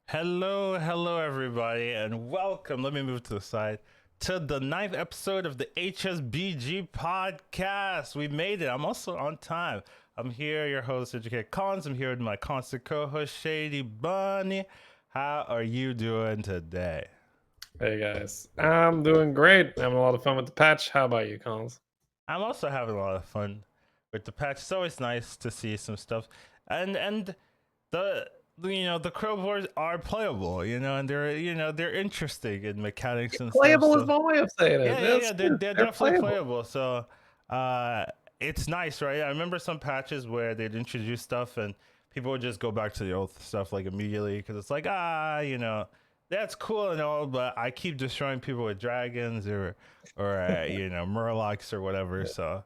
Hello, everybody, and welcome. Let me move to the side to the ninth episode of the HSBG podcast. We made it. I'm also on time. I'm here, your host, Educatedcollins. I'm here with my constant co-host, Shady Bunny. How are you doing today? Hey guys, I'm doing great. Having a lot of fun with the patch. How about you, Collins? I'm also having a lot of fun with the patch. It's always nice to see some stuff, and the the Quilboars are playable, and they're interesting in mechanics and stuff. Playable is So one way of saying it. yeah, That's they're true. they're They're definitely playable. playable. So uh, it's nice, right? I remember some patches where they'd introduce stuff and people would just go back to the old stuff like immediately because it's like that's cool and all, but I keep destroying people with dragons or murlocs or whatever. So.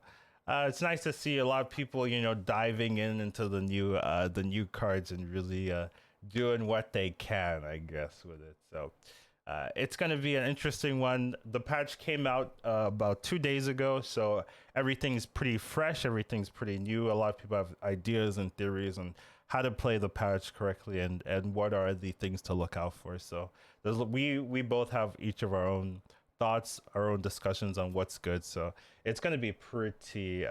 It's nice to see a lot of people, diving into the new cards and really doing what they can, I guess, with it. So it's going to be an interesting one. The patch came out about 2 days ago, so everything's pretty fresh, everything's pretty new. A lot of people have ideas and theories on how to play the patch correctly and what are the things to look out for. So we both have each of our own thoughts, our own discussions on what's good. So it's going to be pretty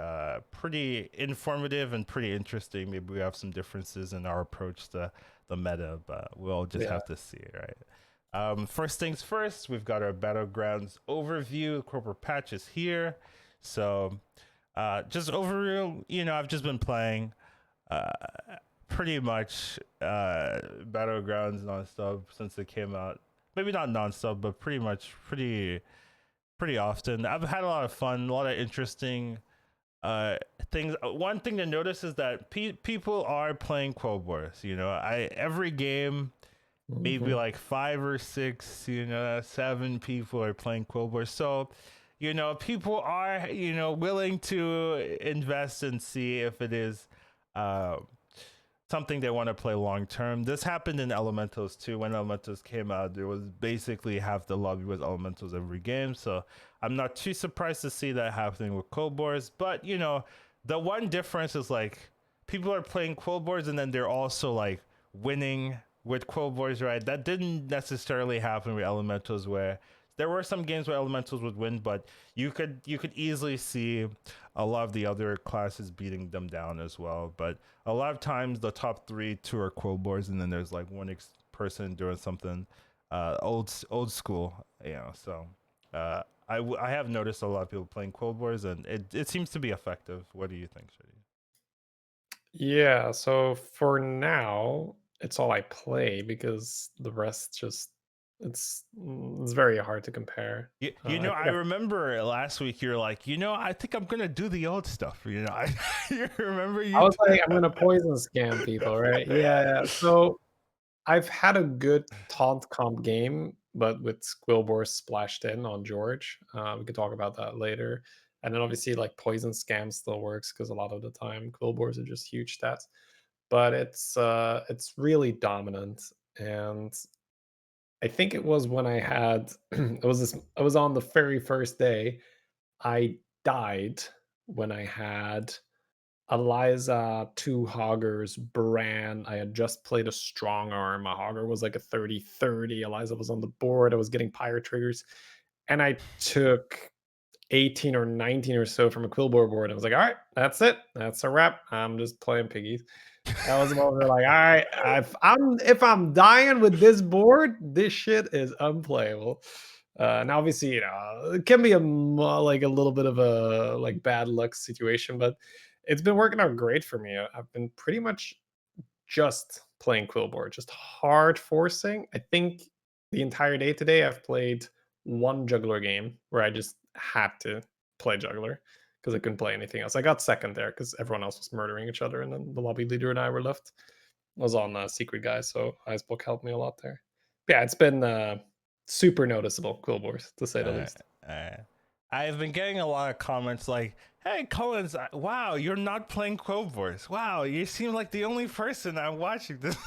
informative and pretty interesting. Maybe we have some differences in our approach to the meta, but we'll just Yeah. have to see, right? First things first, we've got our battlegrounds overview. Corporate patch is here. So just overview, I've just been playing uh, pretty much battlegrounds nonstop since it came out. Maybe not nonstop, but pretty often. I've had a lot of fun, a lot of interesting things. One thing to notice is that people are playing Quilboars. I every game maybe hmm like five or six, seven people are playing Quilboars. So, people are, willing to invest and see if it is uh, something they want to play long term. This happened in Elementals too. When Elementals came out, there was basically half the lobby was Elementals every game. So I'm not too surprised to see that happening with Quilboars. But the one difference is like people are playing Quilboars and then they're also like winning with Quilboars, right? That didn't necessarily happen with Elementals, where there were some games where Elementals would win, but you could easily see a lot of the other classes beating them down as well. But a lot of times the top three, two are Quilboars, and then there's like one person doing something old school, So I have noticed a lot of people playing Quilboars, and it seems to be effective. What do you think, Shady? Yeah. So for now, it's all I play because the rest just it's very hard to compare. I I think I've remember last week you're like, I think I'm gonna do the old stuff. You remember I you? was like, I'm gonna poison scam people, right? Yeah. So I've had a good taunt comp game, but with Quilboar splashed in on George. We could talk about that later. And then obviously, like poison scam still works because a lot of the time Quilboars are just huge stats. But it's really dominant. And I think it was when I had it was on the very first day. I died when I had Eliza, two Hoggers, Bran. I had just played a strong arm. A Hogger was like a 30-30. Eliza was on the board. I was getting pyre triggers. And I took 18 or 19 or so from a Quilboar board. I was like, all right, that's it. That's a wrap. I'm just playing piggies. That was the moment where like, all right, if I'm dying with this board, this shit is unplayable. Now, obviously, it can be like a little bit of a like bad luck situation, but it's been working out great for me. I've been pretty much just playing Quillboard, just hard forcing. I think the entire day today, I've played one juggler game where I just had to play juggler because I couldn't play anything else. I got second there because everyone else was murdering each other, and then the lobby leader and I were left. I was on Secret Guy, so Icebook helped me a lot there. But yeah, it's been super noticeable, Quillboard, to say the Uh, least. uh, I've been getting a lot of comments like, "Hey, Collins, wow, you're not playing Quilboars. Wow, you seem like the only person I'm watching this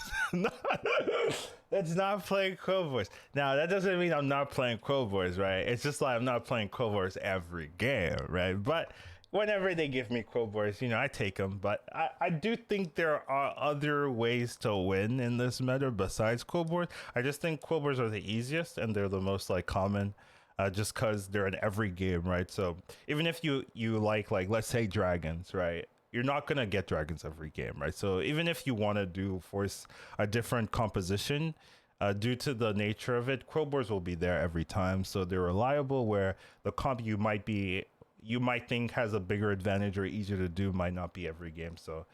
that's not playing Quilboars." Now, that doesn't mean I'm not playing Quilboars, right? It's just like I'm not playing Quilboars every game, right? But whenever they give me Quilboars, I take them. But I do think there are other ways to win in this meta besides Quilboars. I just think Quilboars are the easiest and they're the most like common, just because they're in every game, right? So even if you like let's say dragons, right? You're not gonna get dragons every game, right? So even if you want to force a different composition, due to the nature of it, Quilboars will be there every time. So they're reliable. Where the comp you might think has a bigger advantage or easier to do might not be every game. So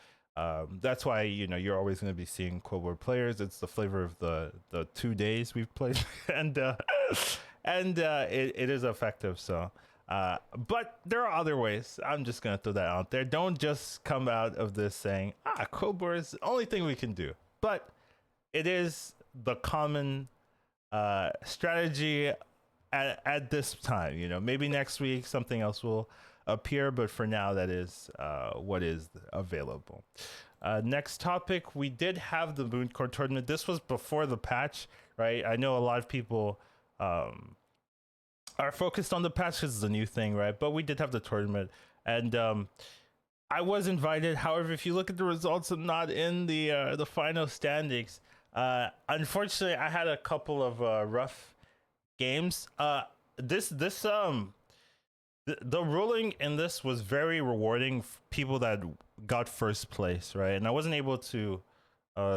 that's why you're always going to be seeing Quilboar players. It's the flavor of the 2 days we've played, and it is effective. So. But there are other ways. I'm just gonna throw that out there. Don't just come out of this saying, Quilboar is the only thing we can do. But it is the common strategy at this time. Maybe next week something else will appear, but for now that is what is available. Next topic, we did have the Mooncore tournament. This was before the patch, right? I know a lot of people are focused on the patch because it's a new thing, right? But we did have the tournament, and I was invited. However, if you look at the results, I'm not in the final standings. Unfortunately, I had a couple of rough games. The ruling in this was very rewarding for people that got first place, right? And I wasn't able to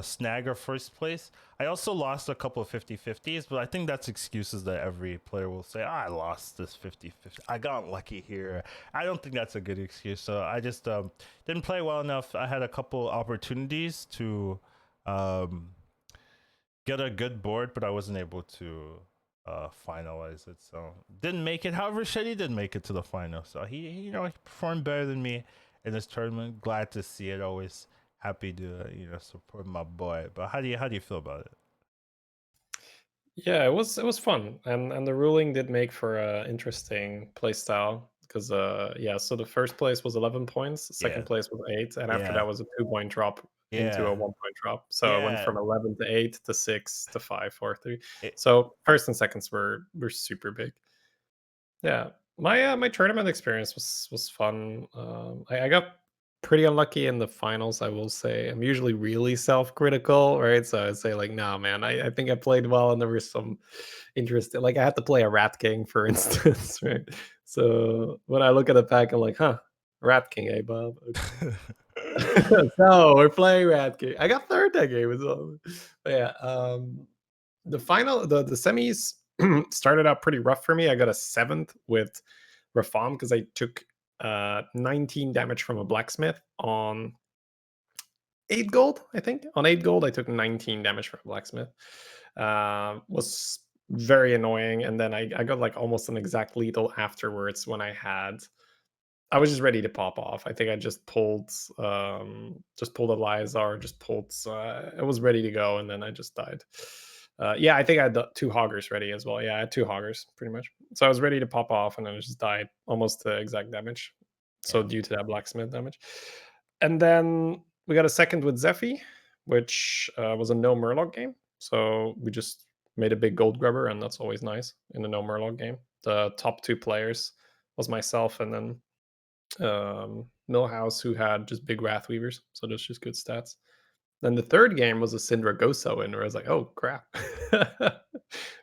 snag a first place. I also lost a couple of 50-50s, but I think that's excuses that every player will say, I lost this 50-50. I got lucky here. I don't think that's a good excuse. So I just didn't play well enough. I had a couple opportunities to get a good board, but I wasn't able to finalize it. So didn't make it. However, Shetty did make it to the final. So he performed better than me in this tournament. Glad to see it. Always happy to support my boy. But how do you feel about it? Yeah, it was fun, and the ruling did make for a interesting play style because yeah, so the first place was 11 points, second Yeah, place was 8, and after yeah, that was a 2-point drop into a yeah, 1-point drop. So it went yeah. from 11 to 8 to 6 to 5, 4, 3. It, So first and seconds were super big. Yeah, my tournament experience was fun. I got pretty unlucky in the finals, I will say. I'm usually really self-critical, right? So I'd say like, nah, man, I think I played well, and there was some interesting. Like I had to play a Rat King, for instance, right? So when I look at the pack, I'm like, huh, Rat King, eh, Bob? Okay. So we're playing Rat King. I got third that game as well. But yeah, the final, the semis started out pretty rough for me. I got a seventh with Rafam because I took 19 damage from a blacksmith on 8 gold. I think on 8 gold, I took 19 damage from a blacksmith. Was very annoying, and then I got like almost an exact lethal afterwards when I was just ready to pop off. I think I just pulled a Lyzar, just pulled I was ready to go, and then I just died. Yeah, I think I had the 2 hoggers ready as well. Yeah, I had 2 hoggers pretty much. So I was ready to pop off, and then I just died almost to exact damage. So yeah, due to that blacksmith damage. And then we got a second with Zephy, which was a no Murloc game. So we just made a big gold grubber, and that's always nice in a no Murloc game. The top 2 players was myself and then Millhouse, who had just big Wrath Weavers, so that's just good stats. Then the third game was a Syndra Goso, and I was like, oh crap,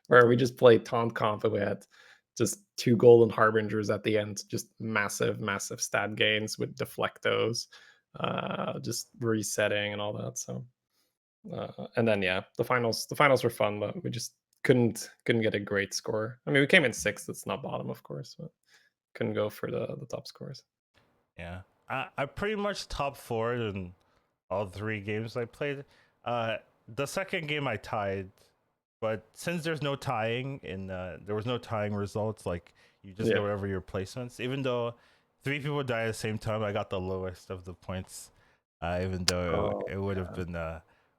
where we just played Taunt Comp, and we had just 2 Golden Harbingers at the end, just massive, massive stat gains with Deflectos, just resetting and all that. So, and then yeah, the finals were fun, but we just couldn't get a great score. I mean, we came in sixth. It's not bottom, of course, but couldn't go for the top scores. yeah. I pretty much top four in all 3 games I played. The second game I tied, but since there's no tying there was no tying results. Like you just get Yeah. whatever your placements. Even though 3 people died at the same time, I got the lowest of the points. Even though Oh, it would have yeah. been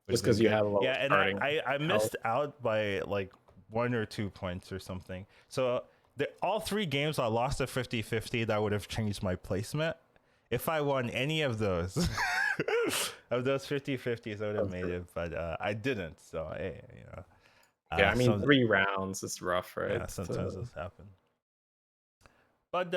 Just because you good. had a lower Yeah, and starting I health. missed out by like 1 or 2 points or something. So all 3 games I lost a 50-50. That would have changed my placement. If I won any of those of those 50-50s, I would have That's made true. it, but I didn't. So hey, Yeah, I mean, some 3 rounds is rough, yeah, right? sometimes this happen. But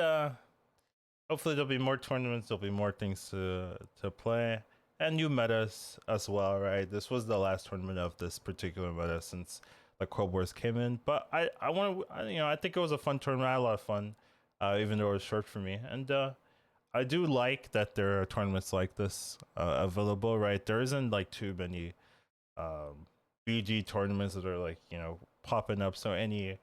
hopefully there'll be more tournaments, there'll be more things to play, and new metas as well, right? This was the last tournament of this particular meta since the Quilboars came in, but I want to, I think it was a fun tournament. I had a lot of fun, even though it was short for me, and I do like that there are tournaments like this available, right? There isn't like too many BG tournaments that are like popping up, so any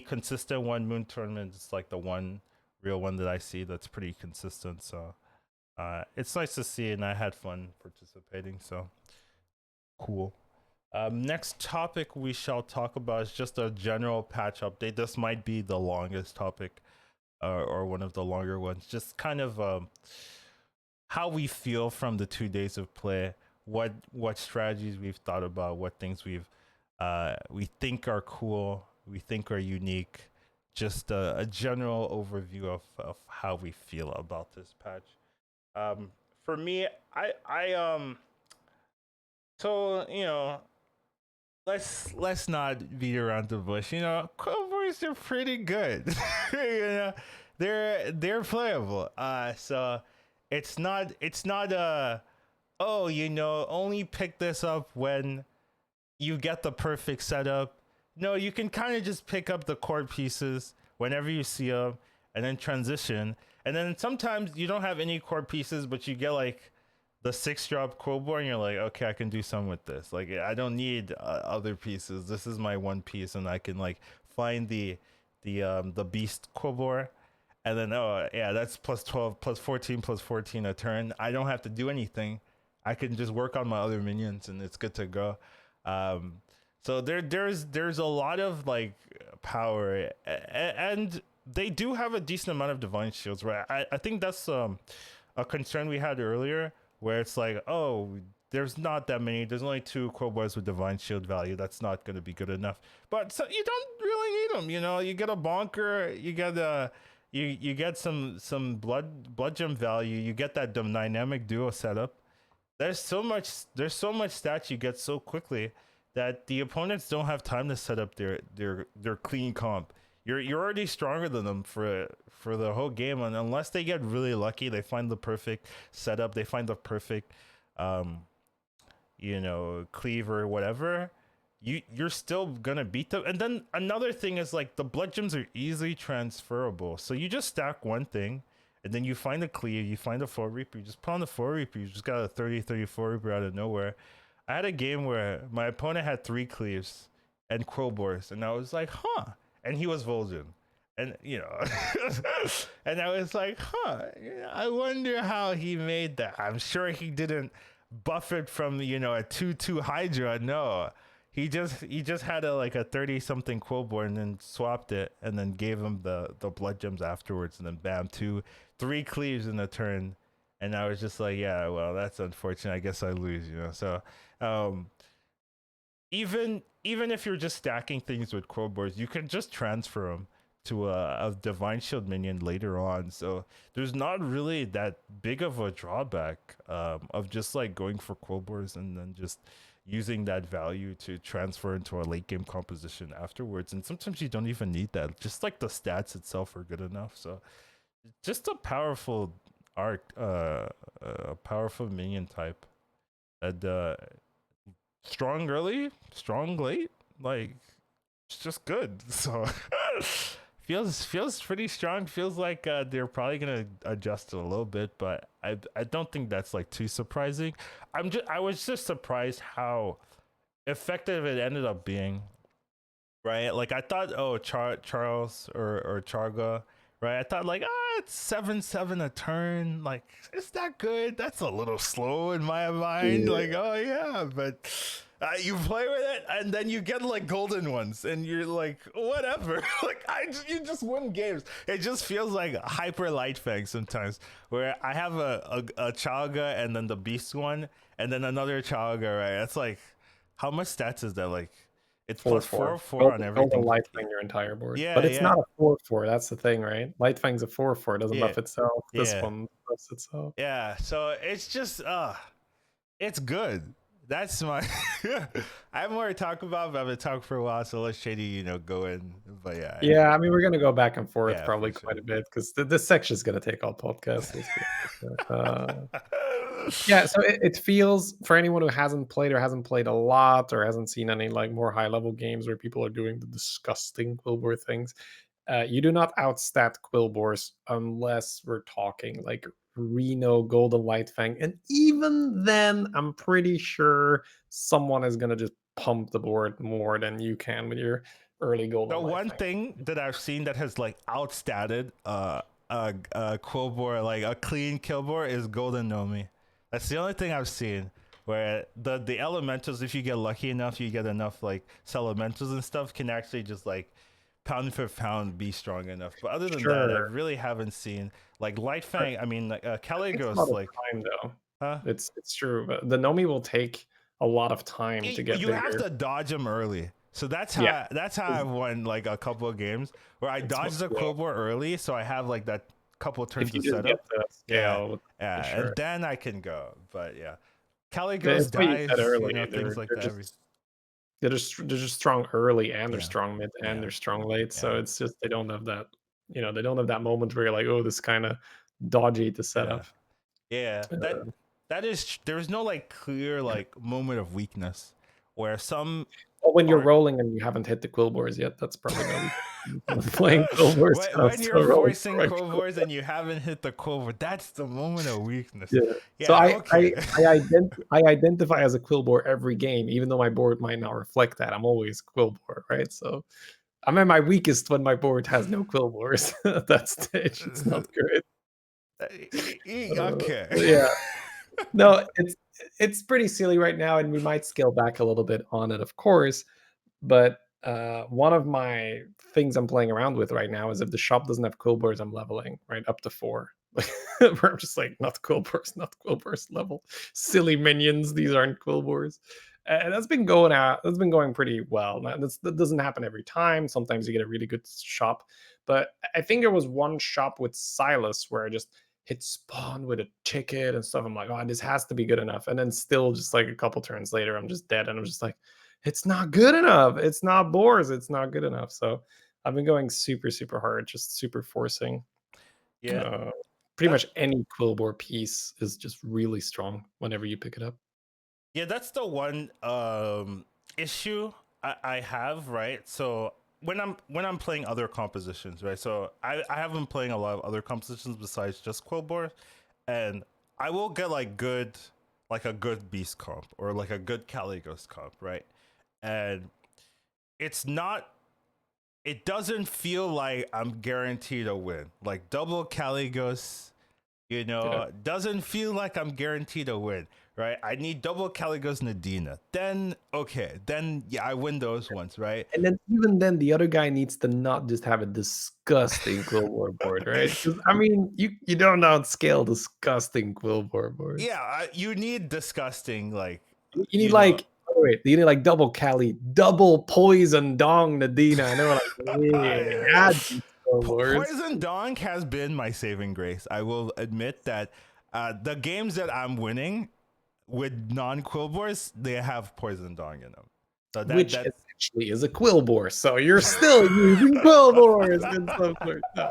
consistent one moon tournament is like the one real one that I see that's pretty consistent. So it's nice to see, and I had fun participating. So cool. Next topic we shall talk about is just a general patch update. This might be the longest topic, or one of the longer ones. Just kind of how we feel from the 2 days of play. What strategies we've thought about, what things we think are cool, we think are unique. Just a general overview of how we feel about this patch. For me, I so let's not beat around the bush. Quilboars are pretty good. They're playable. So it's not only pick this up when you get the perfect setup. No, you can kind of just pick up the core pieces whenever you see them and then transition. And then sometimes you don't have any core pieces, but you get like the 6-drop Quilboar and you're like, okay, I can do something with this. Like, I don't need other pieces. This is my one piece, and I can like find the beast Quilboar. And then, oh yeah, that's plus 12, plus 14, plus 14 a turn. I don't have to do anything. I can just work on my other minions and it's good to go. So there's a lot of like power, and they do have a decent amount of divine shields, right? I think that's a concern we had earlier, where it's like, oh, there's not that many. There's only 2 Quilboars with divine shield value. That's not going to be good enough. But so you don't really need them. You get a bonker, you get you get some blood gem value. You get that dynamic duo setup. There's so much stats you get so quickly that the opponents don't have time to set up their clean comp. You're already stronger than them for the whole game, and unless they get really lucky, they find the perfect setup, they find the perfect cleave or whatever, you're still gonna beat them. And then another thing is like the blood gems are easily transferable, so you just stack one thing and then you find a cleave, you find a 4 Reaper, you just put on the 4 Reaper, you just got a 34 Reaper out of nowhere. I had a game where my opponent had 3 cleaves and Quilboars, and I was like, huh. And he was Vol'jin. And, and I was like, huh, I wonder how he made that. I'm sure he didn't buff it from, a 2/2 Hydra. No. He just had a 30-something Quilboar and then swapped it and then gave him the blood gems afterwards, and then bam, 3 cleaves in a turn. And I was just like, yeah, well, that's unfortunate. I guess I lose, So even if you're just stacking things with Quilboars, you can just transfer them to a divine shield minion later on. So there's not really that big of a drawback of just like going for Quilboars and then just using that value to transfer into a late game composition afterwards. And sometimes you don't even need that. Just like the stats itself are good enough. So just a powerful a powerful minion type. And strong early, strong late, like it's just good. So feels pretty strong. Feels like they're probably gonna adjust it a little bit, but I don't think that's like too surprising. I was just surprised how effective it ended up being, right? Like I thought, oh, Charles or Charga, right? I thought like, it's 7/7 a turn. Like, is that good? That's a little slow in my mind. Yeah. Like, oh yeah, but you play with it and then you get like golden ones and you're like, whatever. Like you just win games. It just feels like hyper light fang sometimes, where I have a Chaga and then the beast one and then another Chaga, right? That's like, how much stats is that? Like, it's plus 4/4 on everything. Light Fang your entire board. Yeah, But it's yeah. not a 4/4. That's the thing, right? Light Fang's a 4/4. It doesn't Yeah, buff itself. This yeah. one buffs itself. Yeah, so it's just it's good. That's my. I have more to talk about, but I've been talking for a while, so let's Shady, go in. But yeah, Yeah, I mean, we're gonna go back and forth yeah, probably for quite sure. a bit because this section is gonna take all podcast. Let's be honest. Yeah, so it feels for anyone who hasn't played or hasn't played a lot or hasn't seen any like more high level games where people are doing the disgusting Quilboar things. You do not outstat Quilboars unless we're talking like Reno, Golden Lightfang, and even then, I'm pretty sure someone is gonna just pump the board more than you can with your early Golden The one Lightfang. thing that I've seen that has like outstatted Quilboar, like a clean Killboar, is Golden Nomi. That's the only thing I've seen where the elementals, if you get lucky enough, you get enough like elementals and stuff, can actually just like pound for pound be strong enough. But other than that, I Sure, really haven't seen like but Lightfang. I mean, like it takes a lot Caligos, of like, time though. huh? It's true, but the Nomi will take a lot of time to get You have bigger. to dodge them early. So that's Yeah, how it's I've won like a couple of games where I dodged the yeah. Quilboar early, so I have like that couple If turns you of just get setup. the Yeah, scale, yeah, and sure. then I can go. But yeah, Caligos It's what you said dies, earlier. things like They're that. just they're just strong early and they're Yeah, strong mid and yeah, they're strong late. So yeah, it's just they don't have that, they don't have that moment where you're like, oh, this kind of dodgy to set yeah, up. yeah. That is. There's no like clear like moment of weakness where some Well, when you're are rolling and you haven't hit the Quilboars yet, that's probably no weakness. Playing Quilboars and I'm when you're still rolling forcing correctly. Quilboars and you haven't hit the Quilboar, that's the moment of weakness. Yeah. So Yeah, okay. I identify as a Quilboar every game, even though my board might not reflect that. I'm always Quilboar, right? So I'm at my weakest when my board has no Quilboars. At that stage, it's not great. Okay. Yeah. No, it's pretty silly right now, and we might scale back a little bit on it, of course. But one of my things I'm playing around with right now is if the shop doesn't have Quilboars, I'm leveling right up to 4. Where I'm just like, not Quilboars, not Quilboars level. Silly minions, these aren't Quilboars. And that's been going out. That's been going pretty well. Now, that doesn't happen every time. Sometimes you get a really good shop, but I think there was one shop with Silas where I just hit spawn with a ticket and stuff. I'm like, oh, this has to be good enough. And then still, just like a couple turns later, I'm just dead, and I'm just like, it's not good enough. It's not Boars. It's not good enough. So I've been going super, super hard, just super forcing. Yeah, Uh, Pretty that much any Quilboar piece is just really strong whenever you pick it up. yeah, that's the one issue I have, right? So when I'm playing other compositions, right? So I have been playing a lot of other compositions besides just Quilboar, and I will get like a good beast comp or like a good Caligos comp, right? And it's not it doesn't feel like I'm guaranteed a win. Like double Caligos, Yeah. doesn't feel like I'm guaranteed a win, right? I need double Caligos Nadina. Then okay, then yeah, I win those ones, right? And then even then, the other guy needs to not just have a disgusting Quilboar board, right? Because I mean, you don't outscale disgusting Quilboar boards. Yeah, you need disgusting like You need like, oh wait, you need like double Cali, double poison dong Nadina, and they were like, we had these Quilboars. Poison Dong has been my saving grace. I will admit that the games that I'm winning with non Quilboars, they have Poison Dong in them. So Which that essentially is a Quilboar, so you're still using Quilboars in some sort. No,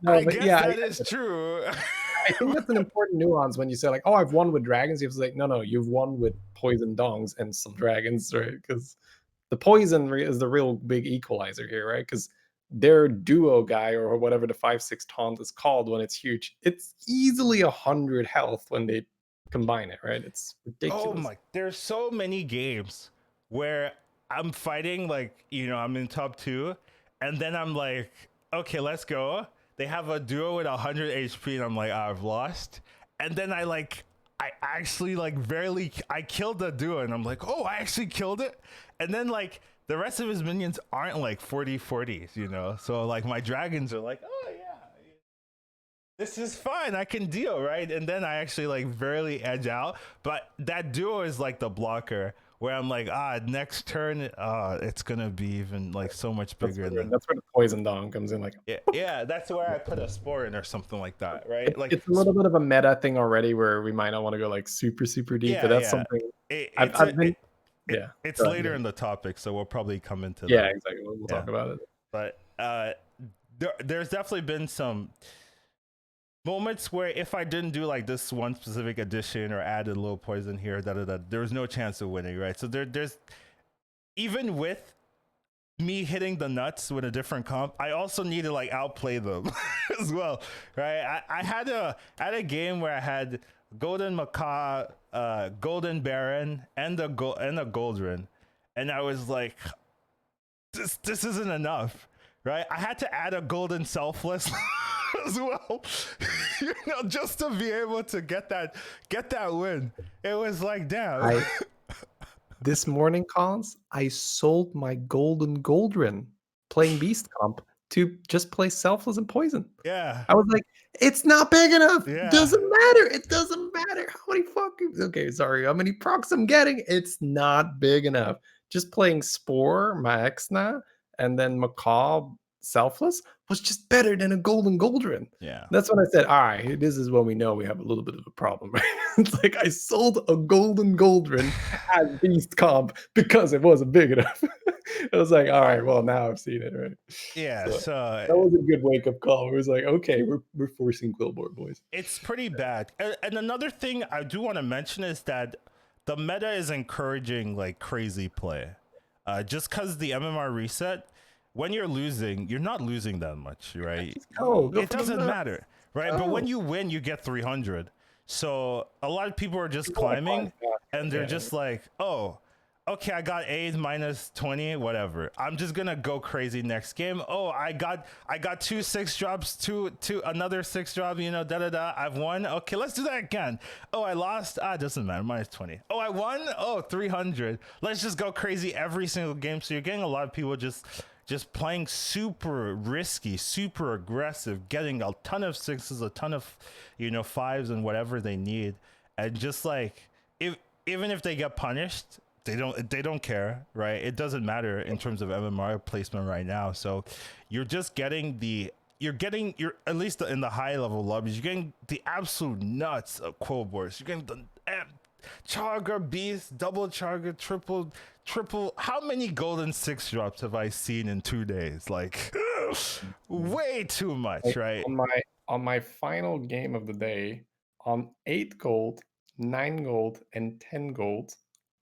no, I but guess yeah, that is true. I think that's an important nuance when you say like, "Oh, I've won with dragons." You have to say, "No, no, you've won with poison dongs and some dragons," right? Because the poison is the real big equalizer here, right? Because their duo guy or whatever the 5/6 taunt is called when it's huge, it's easily 100 health when they combine it, right? It's Oh ridiculous. my, there's so many games where I'm fighting like, I'm in top 2 and then I'm like, okay, let's go. They have a duo with 100 HP and I'm like, I've lost. And then I actually like barely I killed the duo and I'm like, "Oh, I actually killed it." And then like the rest of his minions aren't like 40/40s. So like my dragons are like, "Oh yeah, this is fine. I can deal, right?" And then I actually like barely edge out. But that duo is like the blocker where I'm like, next turn, it's gonna be even like so much bigger than. That's where the poison dong comes in. Like, Yeah, yeah, that's where I put a spore in or something like that, right? Like, it's a little bit of a meta thing already, where we might not want to go like super super deep, but yeah, that's yeah. something I've, it's I've been, it's go ahead, later in the topic, so we'll probably come into yeah, that. exactly. We'll Yeah, talk about it. but there's definitely been some moments where if I didn't do like this one specific addition or added a little poison here, there was no chance of winning, right? So there's even with me hitting the nuts with a different comp, I also need to like outplay them as well, right? I had a game where I had Golden Macaw, Golden Baron, and a Goldrin, and I was like, this isn't enough, right? I had to add a Golden Selfless as well, just to be able to get that win. It was like, damn. This morning, Collins, I sold my golden Goldrin playing Beast Comp to just play Selfless and Poison. Yeah. I was like, it's not big enough. Yeah. Doesn't matter. It doesn't matter how many fucking how many procs I'm getting. It's not big enough. Just playing Spore, Maexna, and then Macaw Selfless was just better than a golden Goldrin. Yeah. That's when I said, all right, this is when we know we have a little bit of a problem. Right? It's like I sold a golden Goldrin as Beast Comp because it wasn't big enough. I was like, all right, well, now I've seen it, right? Yeah. So that was a good wake up call. It was like, okay, we're forcing Quilboar, boys. it's pretty bad. And another thing I do want to mention is that the meta is encouraging like crazy play. Just because the MMR reset, when you're losing, you're not losing that much, right? Go It doesn't matter, right? But when you win, you get 300. So a lot of people are just climbing, and they're just like, oh, okay, I got A minus 20, whatever. I'm just gonna go crazy next game. Oh, I got 2 6 drops, two another 6 drop, I've won. Okay, let's do that again. Oh, I lost. It doesn't matter, minus 20. Oh, I won. Oh, 300. Let's just go crazy every single game. So you're getting a lot of people just playing super risky, super aggressive, getting a ton of 6s, a ton of 5s and whatever they need, and just like even if they get punished, they don't care, right? It doesn't matter in terms of MMR placement right now. So you're just getting you're at least in the high level lobbies, you're getting the absolute nuts of Quilboars. You're getting the Charger Beast, double Charger, triple. How many golden 6 drops have I seen in 2 days? Like way too much, right? On my final game of the day, on 8 gold, 9 gold, and 10 gold,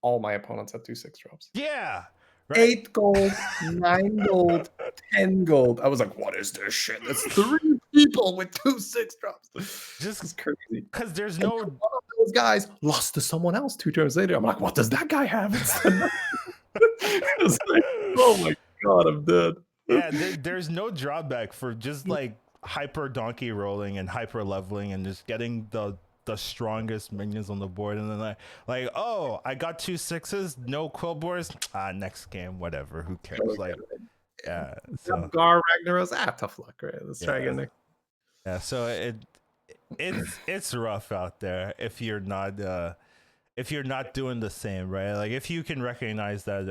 all my opponents had 2 6 drops. Yeah. Right? 8 gold, 9 gold, 10 gold. I was like, what is this shit? That's 3 people with 2 6 drops. Just it's crazy. Because there's and no one of those guys lost to someone else 2 turns later. I'm like, what does that guy have? It's like, oh my god, I'm dead. Yeah, there's no drawback for just like hyper donkey rolling and hyper leveling and just getting the strongest minions on the board, and then like oh, I got 2 6s, no Quilboars. Next game, whatever, who cares? Like, yeah. So Gar Ragnaros, tough luck, right? Let's try again next. Yeah, so it's rough out there if you're not doing the same, right? Like if you can recognize that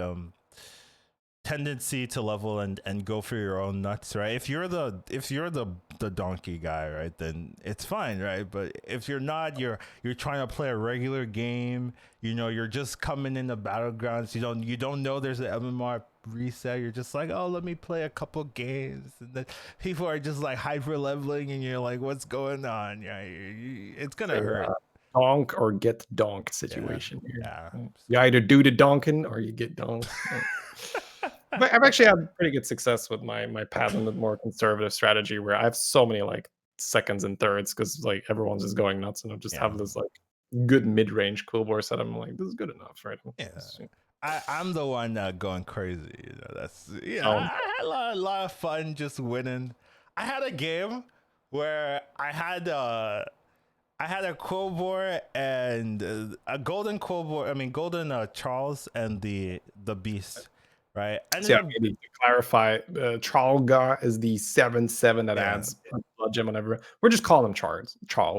tendency to level and go for your own nuts, right? If you're the donkey guy, right, then it's fine, right? But if you're not, you're trying to play a regular game, you're just coming in the battlegrounds, you don't know there's an MMR reset, you're just like, oh, let me play a couple games, and then people are just like hyper leveling and you're like, what's going on? Yeah, it's gonna hurt. Donk or get donked situation here. Yeah. You either do the donking or you get donked. But I've actually had pretty good success with my patented more conservative strategy where I have so many like seconds and thirds because like everyone's just going nuts, and I just have this like good mid-range Quilboar set. I'm like, this is good enough, right? I'm the one going crazy. That's I had a lot of fun just winning. I had a game where I had a Quilboar and a golden Quilboar. I mean, golden Charles and the Beast. Right. And maybe to clarify, Tralga is the 7/7 that adds blood gem on everyone. We're just calling him Charles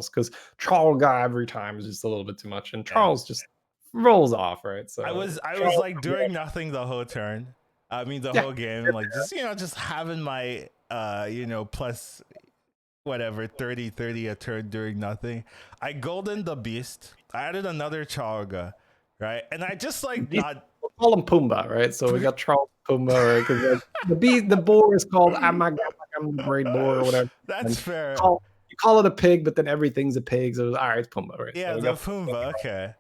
because Tralga every time is just a little bit too much, and Charles just rolls off, right? So I was like doing nothing the whole turn. I mean the whole game, like just having my plus whatever 30 a turn doing nothing. I golden the Beast. I added another Tralga. right? And I just like We'll not. call him Pumbaa, right? So we got Charles Pumbaa, right? Because like the boar is called I'm the great boar or whatever. And That's fair. you call it a pig, but then everything's a pig. So all right, it's Pumbaa, right? Yeah, So we the got Pumbaa. Okay.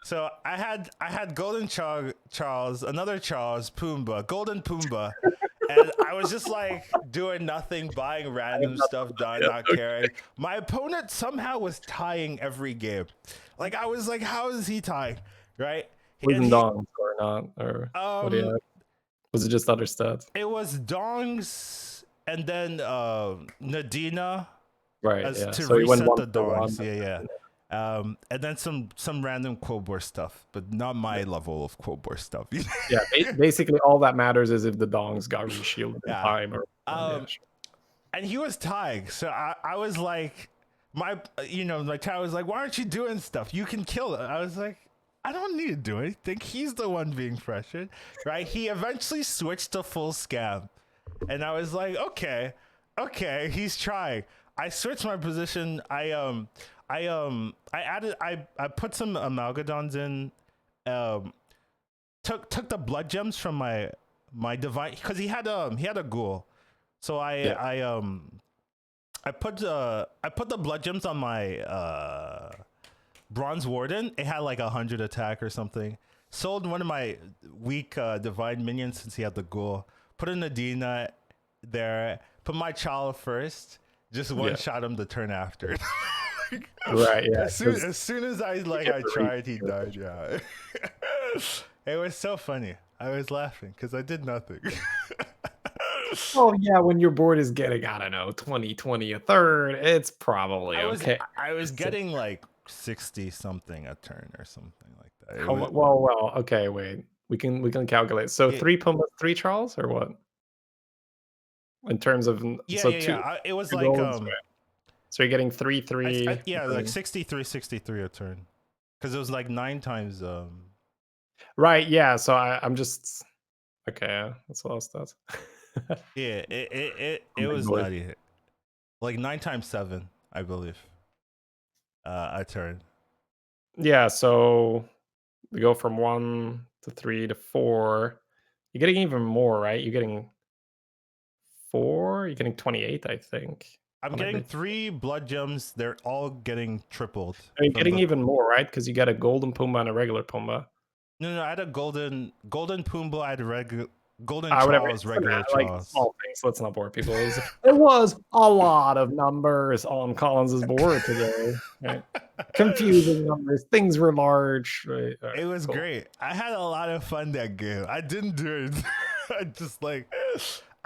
So I had Golden Charles, another Charles, Pumbaa, Golden Pumbaa, and I was just like doing nothing, buying random stuff, done, yeah, not caring. My opponent somehow was tying every game. Like I was like, how is he tying? Right? And wasn't he dongs or not, or what do you um have? Was it just other stats? it was dongs and then Nadina Right, as yeah. to So he went reset one the for one. dongs. Yeah, yeah. And then some random Quilboar stuff, but not my level of Quilboar stuff. Yeah, basically all that matters is if the dongs got reshielded in Yeah. time or yeah, Um, sure. and he was tying, so I was like, my child was like, why aren't you doing stuff? You can kill it. I was like, I don't need to do anything. He's the one being pressured, right? He eventually switched to full scam, and I was like, okay, he's trying. I switched my position. I put some amalgadons in. Um, took the blood gems from my divine because he had a ghoul. So Yeah. I put the blood gems on my bronze warden. It had like 100 attack or something. Sold one of my weak divine minions since he had the ghoul. Put in Nadina there. Put my child first. Just one shot him the turn after. Right, yeah. As soon as I tried, he died. Yeah. It was so funny. I was laughing because I did nothing. Oh yeah, when your board is getting, I don't know, 20 a third, it's probably okay. I was getting like 60 something a turn or something like that. Well, okay, wait. We can calculate. So Yeah, 3 Pumbaa, 3 Charles, or what? In terms of yeah, so yeah, 2 yeah. It was 2 like golds, right? So you're getting 3, 3. yeah, like 63 a turn because it was like 9 times. Right, yeah. So I'm just okay. Yeah, that's a lot of stats. Yeah, it Big was boys. nutty. Like 9 times 7, I believe. A turn. Yeah, so we go from 1 to 3 to 4. You're getting even more, right? You're getting 4. You're getting 28, I think, I'm on getting everything. 3 blood gems. They're all getting tripled You're from getting the. even more, right? Because you got a golden Pumbaa and a regular Pumbaa. No, I had a golden Pumbaa. I had a golden Whatever. Charles, It doesn't matter, regular like Charles. small things. Let's not bore people. There was a lot of numbers on Collins's board today. Right? Confusing numbers. Things were large. Right? All right, It was cool. great. I had a lot of fun that game. I didn't do it. I just like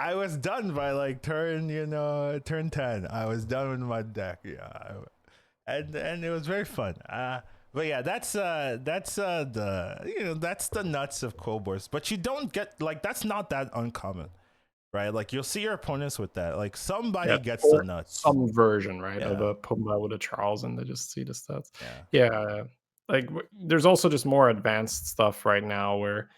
I was done by like turn 10. I was done with my deck. Yeah. And it was very fun. But yeah, that's that's the nuts of Quilboars. But you don't get like that's not that uncommon, right? Like you'll see your opponents with that. Like somebody Yeah, gets the or nuts. some version, right, of Yeah. a Pumbaa with a Charles, and they just see the stats. Yeah. Yeah, like there's also just more advanced stuff right now where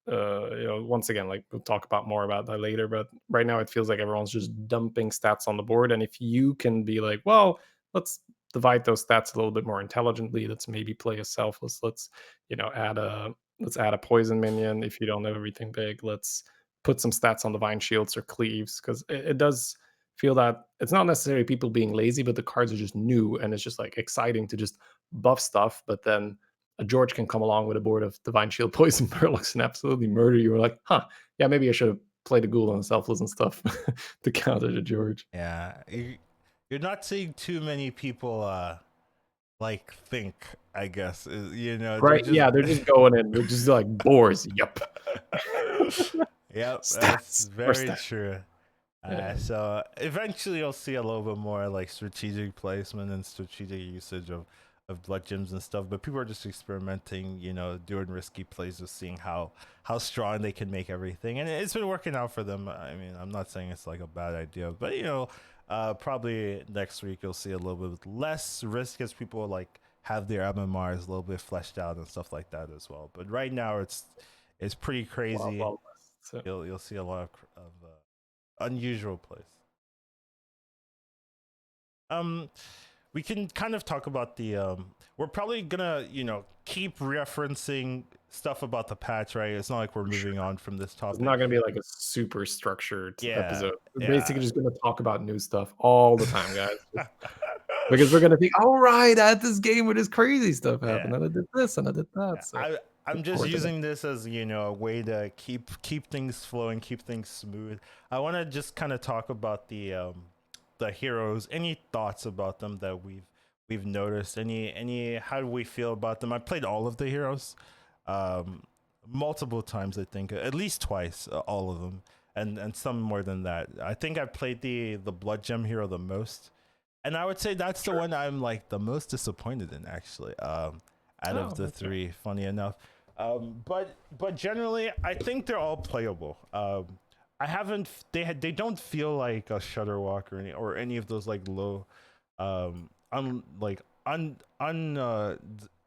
once again, like we'll talk about more about that later, but right now it feels like everyone's just dumping stats on the board. And if you can be like, well, let's divide those stats a little bit more intelligently, let's maybe play a selfless, let's add a poison minion. If you don't have everything big, let's put some stats on divine shields or cleaves, because it does feel that it's not necessarily people being lazy, but the cards are just new and it's just like exciting to just buff stuff. But then a George can come along with a board of Divine Shield, Poison, Murlocs, and absolutely murder you. We're like, huh, yeah, maybe I should have played a Ghoul on Selfless and stuff to counter the George. Yeah. You're not seeing too many people like think, I guess. They're Right? just Yeah, they're just going in. They're just like boars. Yep. Yep, that's Stats. More very stats. true. Yeah. So eventually you'll see a little bit more like strategic placement and strategic usage of blood gems and stuff. But people are just experimenting, doing risky plays, just seeing how strong they can make everything, and it's been working out for them. I mean, I'm not saying it's like a bad idea, but probably next week you'll see a little bit less risk as people like have their MMRs a little bit fleshed out and stuff like that as well. But right now it's pretty crazy. So, You'll see a lot of unusual plays. Um, we can kind of talk about the. We're probably gonna keep referencing stuff about the patch, right? It's not like we're For sure. moving on from this It's topic. not gonna be like a super structured Yeah, episode. We're yeah. basically just gonna talk about new stuff all the time, guys. Because we're gonna think, "All right, I had this game where this crazy stuff Yeah. happened, and I did this, and I did that." Yeah, So I'm look just forward to that. using this as a way to keep things flowing, keep things smooth. I want to just kind of talk about the heroes. Any thoughts about them that we've noticed? Any how do we feel about them? I played all of the heroes, um, multiple times. I think at least twice, all of them, and some more than that. I think I played the Blood Gem hero the most, and I would say that's the Sure. one I'm like the most disappointed in actually. Out of Oh, the okay. three, funny enough. But generally, I think they're all playable. I haven't they don't feel like a Shutterwalk or any of those like low, like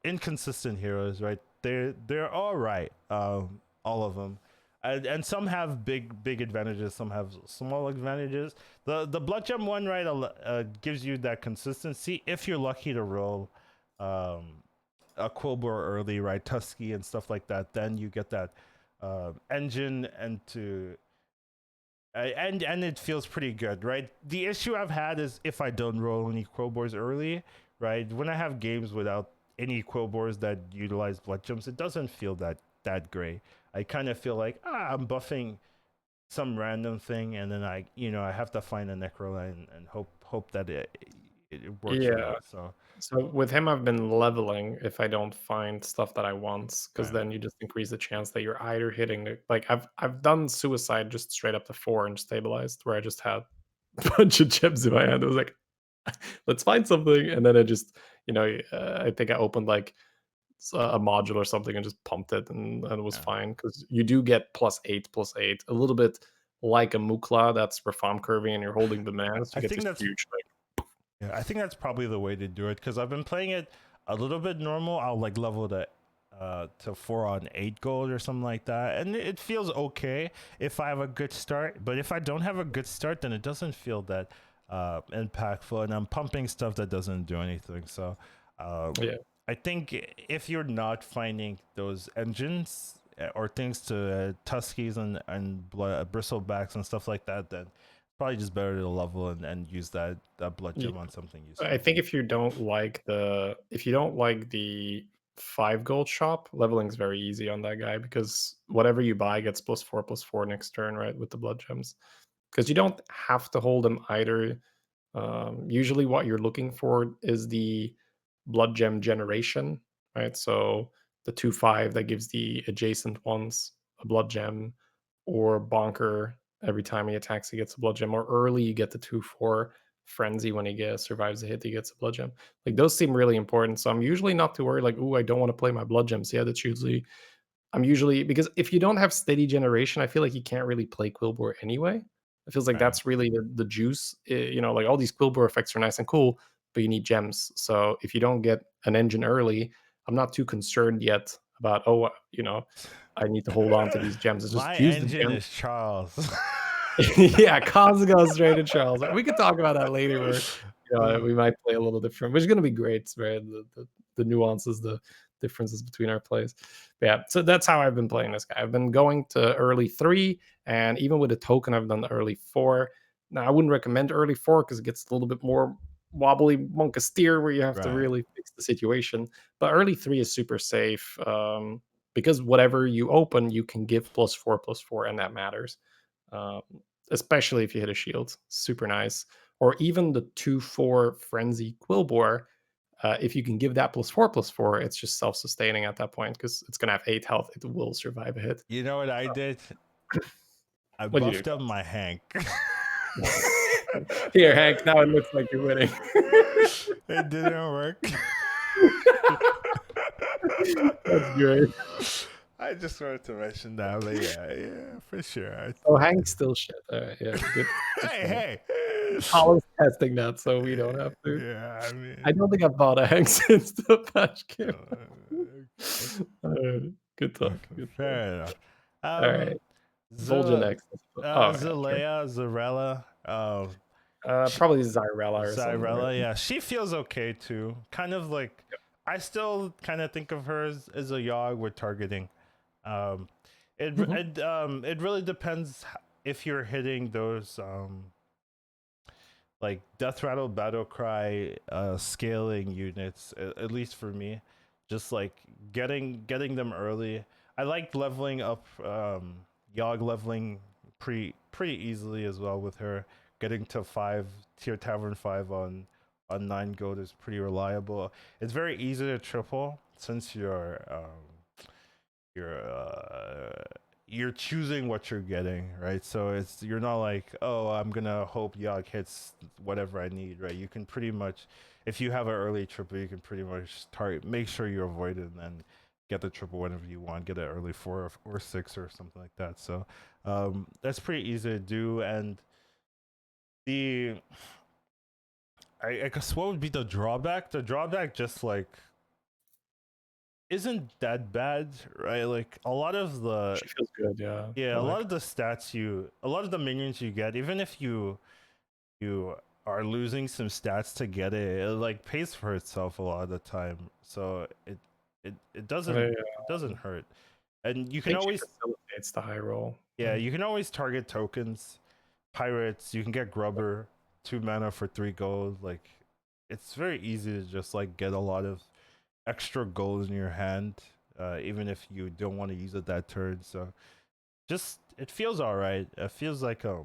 inconsistent heroes, right? They're all right, all of them. And some have big advantages, some have small advantages. The Blood Gem one, right, gives you that consistency if you're lucky to roll um, a Quilboar early, right, Tusky and stuff like that. Then you get that engine and it feels pretty good, right? The issue I've had is if I don't roll any Quilboars early, right? When I have games without any Quilboars that utilize Blood Gems, it doesn't feel that great. I kind of feel like I'm buffing some random thing, and then I have to find a Necroline and hope that it works Yeah. right. So So with him, I've been leveling if I don't find stuff that I want, because right, then you just increase the chance that you're either hitting like I've done suicide just straight up to 4 and stabilized, where I just had a bunch of gems in my hand. I was like, let's find something, and then I just I think I opened like a module or something and just pumped it, and it was yeah. fine because you do get +8/+8, a little bit like a Mukla that's reform curving and you're holding bananas. You I get think this that's huge like Yeah, I think that's probably the way to do it because I've been playing it a little bit normal. I'll like level to 4 on 8 gold or something like that, and it feels okay if I have a good start. But if I don't have a good start, then it doesn't feel that impactful, and I'm pumping stuff that doesn't do anything. So yeah. I think if you're not finding those engines or things to Tuskies and bristlebacks and stuff like that, then probably just better to level and use that blood gem on something I useful. think if you don't like the 5 gold shop, leveling is very easy on that guy because whatever you buy gets +4/+4 next turn, right? With the blood gems. Because you don't have to hold them either. Usually what you're looking for is the blood gem generation, right? So the 2/5 that gives the adjacent ones a blood gem, or bonker every time he attacks, he gets a blood gem, or early you get the 2/4 frenzy when he survives the hit, he gets a blood gem. Like those seem really important. So I'm usually not too worried, like, oh, I don't want to play my blood gems. Yeah, that's usually I'm usually because if you don't have steady generation, I feel like you can't really play Quilboar anyway. It feels like Right. that's really the juice. Like all these Quilboar effects are nice and cool, but you need gems. So if you don't get an engine early, I'm not too concerned yet about I need to hold on to these gems. It's My just use the engine gems. is Charles. Yeah, cons goes straight to Charles. We could talk about that later, where we might play a little different, which is going to be great, right? The nuances, the differences between our plays. But yeah, so that's how I've been playing this guy. I've been going to early 3, and even with a token, I've done the early 4. Now, I wouldn't recommend early 4 because it gets a little bit more wobbly monka steer where you have to Right. really fix the situation. But early 3 is super safe because whatever you open, you can give +4/+4, and that matters. Um, Especially if you hit a shield. Super nice. Or even the 2/4 Frenzy Quilboar. If you can give that +4/+4, it's just self sustaining at that point because it's going to have 8 health. It will survive a hit. You know what I did? I What'd you buffed up my Hank. do? Here, Hank, now it looks like you're winning. It didn't work. That's great. I just wanted to mention that, but yeah, for sure. Oh, Hank's still shit. All right, yeah, good. Hey. Holland's testing that, so we don't have to. Yeah, I I mean, don't think I've bought a Hank since the patch came Good uh, talk. Good talk. fair enough. All right. Um, Vol'jin Z- next. Oh, yeah, sure. Zalea, Zarella. Probably Zyrella or something, right? Zyrella, yeah, she feels okay too. Kind of like, I still kind of think of her as a Yogg with targeting. Um, Mhm. it really depends if you're hitting those like Death Rattle, Battle Cry, scaling units. At least for me, just like getting them early. I like leveling up, Yogg leveling pretty easily as well with her. Getting to 5 tier Tavern 5 on 9 gold is pretty reliable. It's very easy to triple since you're choosing what you're getting, right? So you're not like, oh, I'm gonna hope Yogg hits whatever I need, right? You can pretty much, if you have an early triple, you can pretty much target, make sure you avoid it, and then get the triple whenever you want, get an early 4 or 6 or something like that. So that's pretty easy to do. And the I guess what would be the drawback? The drawback just like isn't that bad, right? Like a lot of the She feels good, yeah. yeah, I a lot like of the stats a lot of the minions you get, even if you are losing some stats to get it, it like pays for itself a lot of the time. So it her. doesn't hurt, and you I can think she always facilitates the high roll. yeah, you can always target tokens, pirates. You can get grubber, 2 mana for 3 gold. Like it's very easy to just like get a lot of extra gold in your hand, even if you don't want to use it that turn. So just it feels all right. It feels like a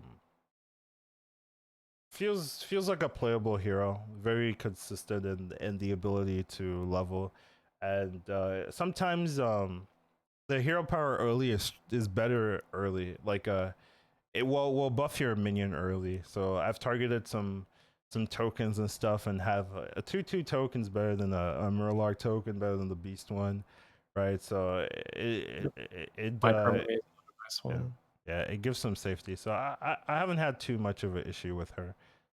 playable hero, very consistent in the ability to level, and sometimes the hero power early is better early. Like it will buff your minion early. So I've targeted some tokens and stuff, and have a 2/2 tokens better than a Murloc token, better than the beast one, right? So Micromaze is the best yeah, one. yeah, it gives some safety. So I haven't had too much of an issue with her.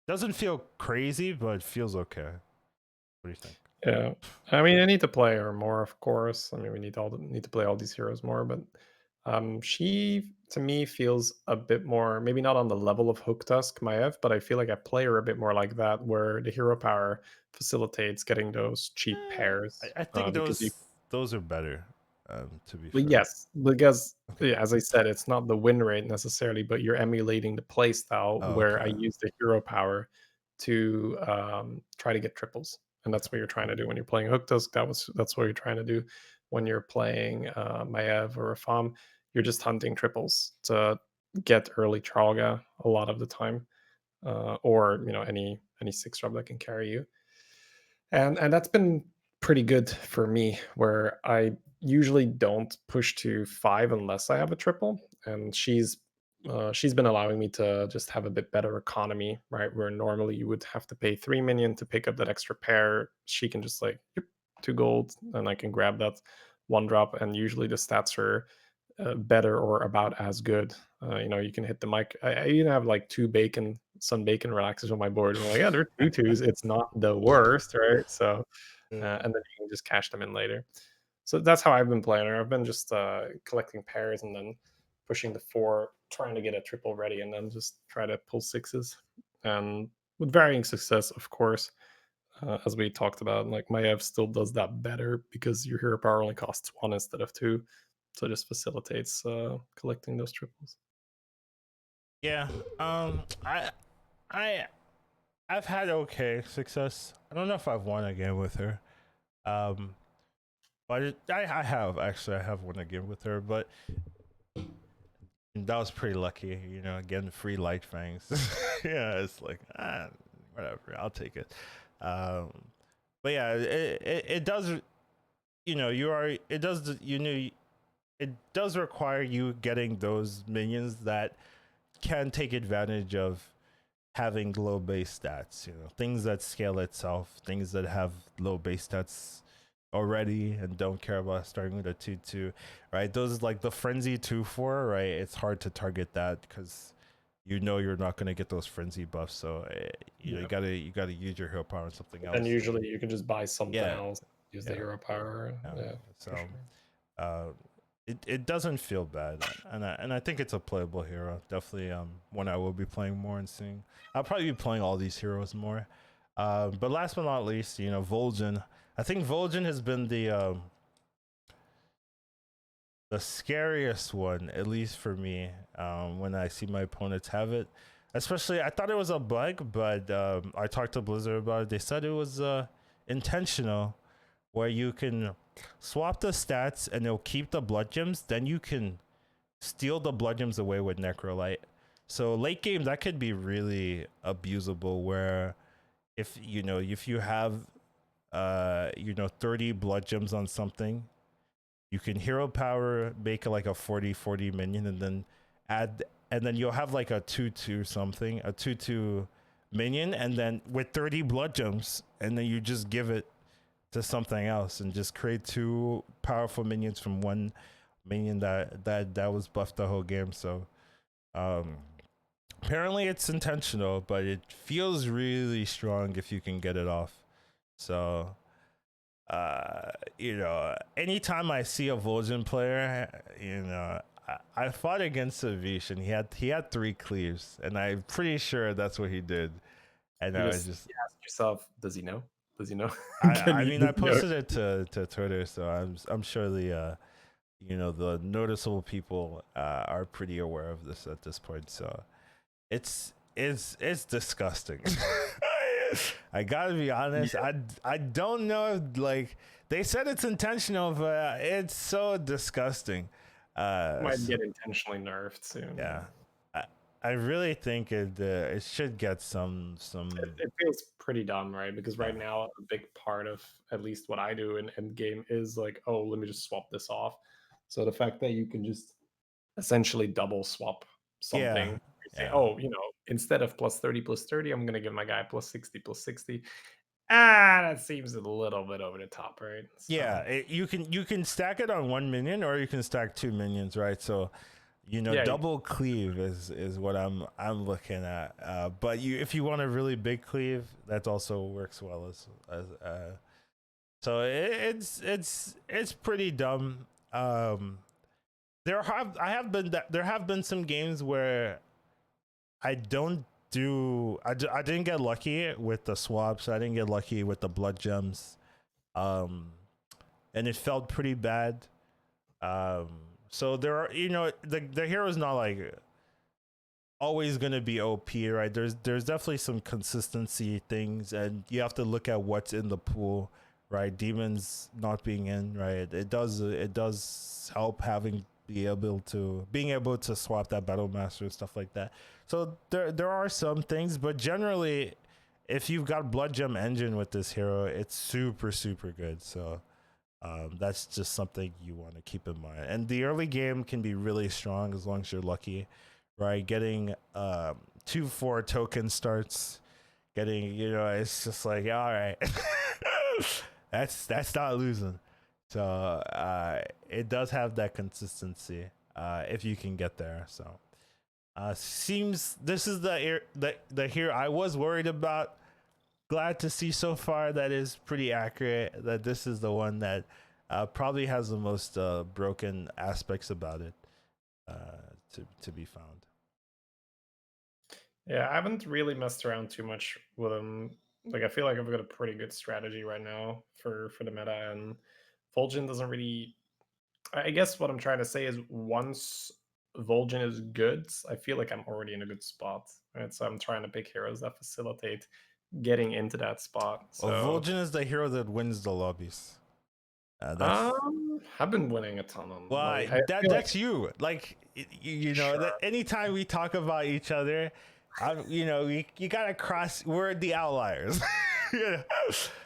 Doesn't feel crazy, but it feels okay. What do you think? Yeah. I mean, I need to play her more, of course. I mean, we need to play all these heroes more, but she to me feels a bit more, maybe not on the level of Hooktusk Maiev, but I feel like I play her a bit more like that, where the hero power facilitates getting those cheap pairs. I think Because you those are better. To be But fair. yes, because Okay. yeah, as I said, it's not the win rate necessarily, but you're emulating the play style Oh, where I okay. use the hero power to try to get triples, and Okay. that's what you're trying to do when you're playing Hooktusk. That's what you're trying to do when you're playing Maiev or Rafam. You're just hunting triples to get early Tralga a lot of the time, or any 6 drop that can carry you, and that's been pretty good for me, where I usually don't push to 5 unless I have a triple, and she's been allowing me to just have a bit better economy, right? Where normally you would have to pay 3 minion to pick up that extra pair. She can just like, yep, 2 gold, and I can grab that 1 drop, and usually the stats are better or about as good. You can hit the mic. I even have like 2 bacon relaxes on my board. I'm like, yeah, they're 2/2s. It's not the worst, right? So, Yeah. and then you can just cash them in later. So that's how I've been playing her. I've been just collecting pairs and then pushing the 4, trying to get a triple ready, and then just try to pull 6s. And with varying success, of course, as we talked about. Like Maiev still does that better because your hero power only costs 1 instead of 2, so it just facilitates collecting those triples. Yeah. I I I've had okay success. I don't know if I've won a game with her. Um, but I have actually. I have won a game with her, but that was pretty lucky. Getting free light fangs. Yeah, it's like whatever. I'll take it. Um, but yeah, it does. You are. It does. It does require you getting those minions that can take advantage of having low base stats, things that scale itself, things that have low base stats already and don't care about starting with a 2/2, right? Those like the frenzy 2/4, right? It's hard to target that because you're not going to get those frenzy buffs. So Yeah. you gotta use your hero power on something And else. usually you can just buy something Yeah, else, use the yeah, hero power. yeah. Yeah, for So sure. uh, it doesn't feel bad, and I think it's a playable hero. Definitely one I will be playing more and seeing. I'll probably be playing all these heroes more. But last but not least, Vol'jin. I think Vol'jin has been the scariest one, at least for me, when I see my opponents have it. Especially, I thought it was a bug, but I talked to Blizzard about it. They said it was intentional, where you can swap the stats and it'll keep the blood gems. Then you can steal the blood gems away with Necrolite. So late game, that could be really abusable, where if you have 30 blood gems on something, you can hero power, make like a 40/40 minion, and then you'll have like a 2/2 something, a 2/2 minion, and then with 30 blood gems, and then you just give it to something else and just create 2 powerful minions from one minion that was buffed the whole game. So apparently it's intentional, but it feels really strong if you can get it off. So anytime I see a Vol'jin player, I fought against Savish, and he had 3 cleaves, and I'm pretty sure that's what he did. And I was just you ask yourself, does he know? Does he know? I posted it to Twitter, so I'm sure the noticeable people are pretty aware of this at this point. So it's disgusting. I gotta be honest. Yeah. I don't know if, like, they said it's intentional, but it's so disgusting. Might get intentionally nerfed soon. Yeah, I really think it should get some. It feels pretty dumb, right? Because right now, a big part of at least what I do in end game is like, oh, let me just swap this off. So the fact that you can just essentially double swap something. Say, oh, instead of +30/+30, I'm gonna give my guy +60/+60. That seems a little bit over the top, right? So, yeah, you can stack it on 1 minion, or you can stack 2 minions, right? So double cleave is what I'm looking at. But if you want a really big cleave, that also works well as so it's pretty dumb. There have been some games where I didn't get lucky with the swaps. I didn't get lucky with the blood gems, and it felt pretty bad. So there are, the hero's not like always gonna be OP, right? There's definitely some consistency things, and you have to look at what's in the pool, right? Demons not being in, right? It does help being able to swap that battle master and stuff like that. So there are some things, but generally, if you've got blood gem engine with this hero, it's super good. So that's just something you want to keep in mind. And the early game can be really strong as long as you're lucky, right? Getting 2/4 token starts, it's just like, all right, that's not losing. So it does have that consistency if you can get there. So seems this is the hero I was worried about. Glad to see so far that is pretty accurate, that this is the one that probably has the most broken aspects about it to be found. Yeah, I haven't really messed around too much with him. Like, I feel like I've got a pretty good strategy right now for the meta, and Vol'jin doesn't really... I guess what I'm trying to say is once Vol'jin is good, I feel like I'm already in a good spot, right? So I'm trying to pick heroes that facilitate getting into that spot. So Vol'jin is the hero that wins the lobbies. I've been winning a ton on. Well, that's you. Like sure. That anytime we talk about each other, you gotta cross. We're the outliers.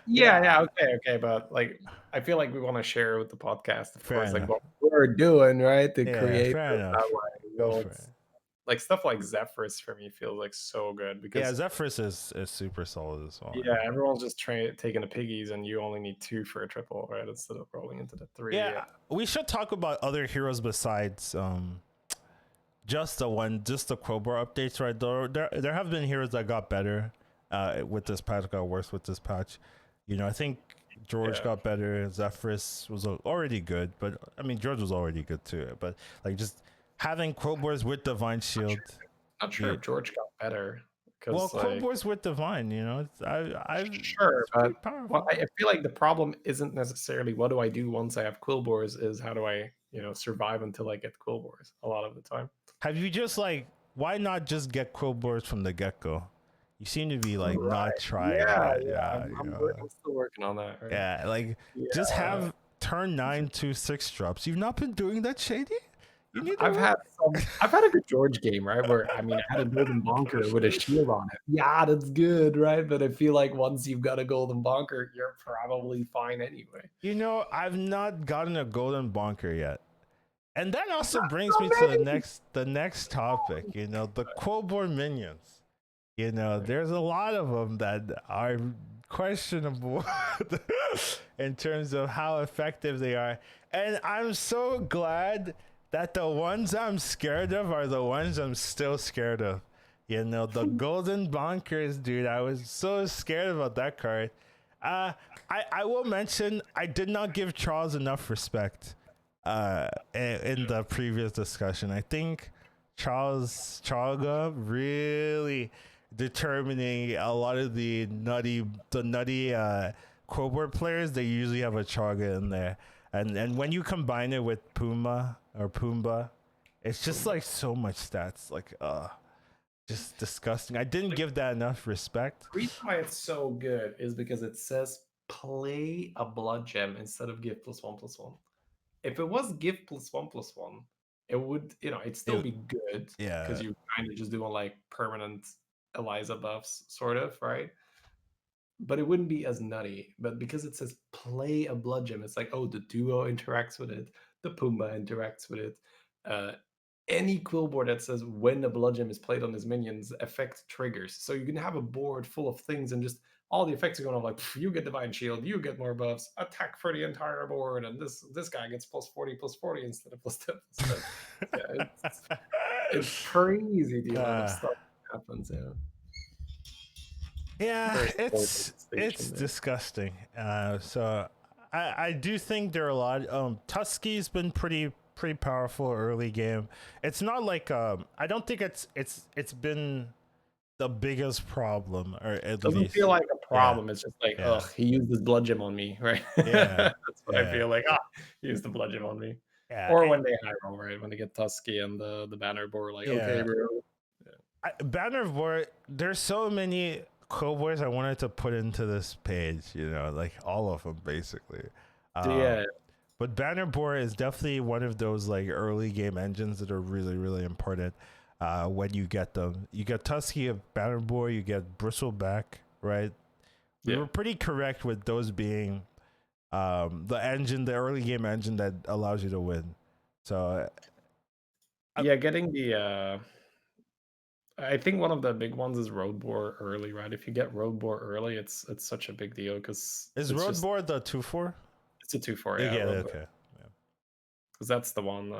Yeah. Okay, but like, I feel like we want to share with the podcast, of course, like what we're doing, right, to create that way. Like stuff like Zephyrus for me feels like so good because Zephyrus is super solid as well. Yeah, everyone's just taking the piggies, and you only need 2 for a triple, right? Instead of rolling into the 3. Yeah, we should talk about other heroes besides just the Quilboar updates, right? There have been heroes that got better with this patch, got worse with this patch. I think George Yeah. got better. Zephyrus was already good, but I mean George was already good too. But like just having Quilboars with Divine Shield. Not sure Yeah. if George got better Well, because like Quilboars with Divine, you know, sure, it's but pretty powerful. well, I feel like the problem isn't necessarily what do I do once I have Quilboars, is how do I survive until I get Quilboars a lot of the time. Have you just like why not just get Quilboars from the get go? You seem to be like Right. not trying Yeah, that. yeah. Yeah, I'm still working on that. Right. yeah. Like just Yeah. have turn 9 to 6 drops. You've not been doing that, Shady. You need to I've work. had a good George game, right? Where I mean, I had a golden bonker with a shield on it. Yeah, that's good, right? But I feel like once you've got a golden bonker, you're probably fine anyway. You know, I've not gotten a golden bonker yet. And that also brings so me to many. the next topic, you know, the Quilboar minions. You know, there's a lot of them that are questionable in terms of how effective they are. And I'm so glad that the ones I'm scared of are the ones I'm still scared of. You know, the golden bonkers, dude. I was so scared about that card. I will mention I did not give Charles enough respect in the previous discussion. I think Charles Charga really determining a lot of the nutty Quilboar players. They usually have a Charga in there, and when you combine it with Puma or Pumbaa, it's just like so much stats. Like just disgusting. I didn't give that enough respect. The reason why it's so good is because it says play a blood gem instead of give +1/+1. If it was give +1/+1, it would, it'd still be good Yeah. because you kind of just doing like permanent Eliza buffs, sort of, right? But it wouldn't be as nutty. But because it says play a blood gem, it's like, oh, the duo interacts with it, the Pumbaa interacts with it. Any Quilboar that says when a blood gem is played on his minions, effect triggers. So you can have a board full of things and just all the effects are going on, like you get divine shield, you get more buffs, attack for the entire board, and this guy gets +40/+40 instead of +10/+10. Yeah, it's crazy the amount of stuff that happens. Yeah. Yeah, Very it's station there. disgusting. So I do think there are a lot. Tusky's been pretty powerful early game. It's not like I don't think it's been the biggest problem, or at Doesn't least feel like a problem. It's just like, Yeah. ugh, he used his blood gem on me, right? Yeah, That's what I feel like. He used the blood gem on me. yeah. Or when they high roll, right? When they get Tusky and the banner board, like, okay, Yeah. bro. Banner board. There's so many Quilboars I wanted to put into this page. You know, like all of them basically. Yeah. But Banner board is definitely one of those like early game engines that are really, really important. When you get them, you get Tusky of Banner board, you get Bristleback, right? We were pretty correct with those being the engine, the early game engine that allows you to win. So yeah, getting the I think one of the big ones is Road Boar early, right? If you get Road Boar early, it's such a big deal because is Road board the 2/4? It's a 2/4, Yeah, yeah. okay. Because that's the one.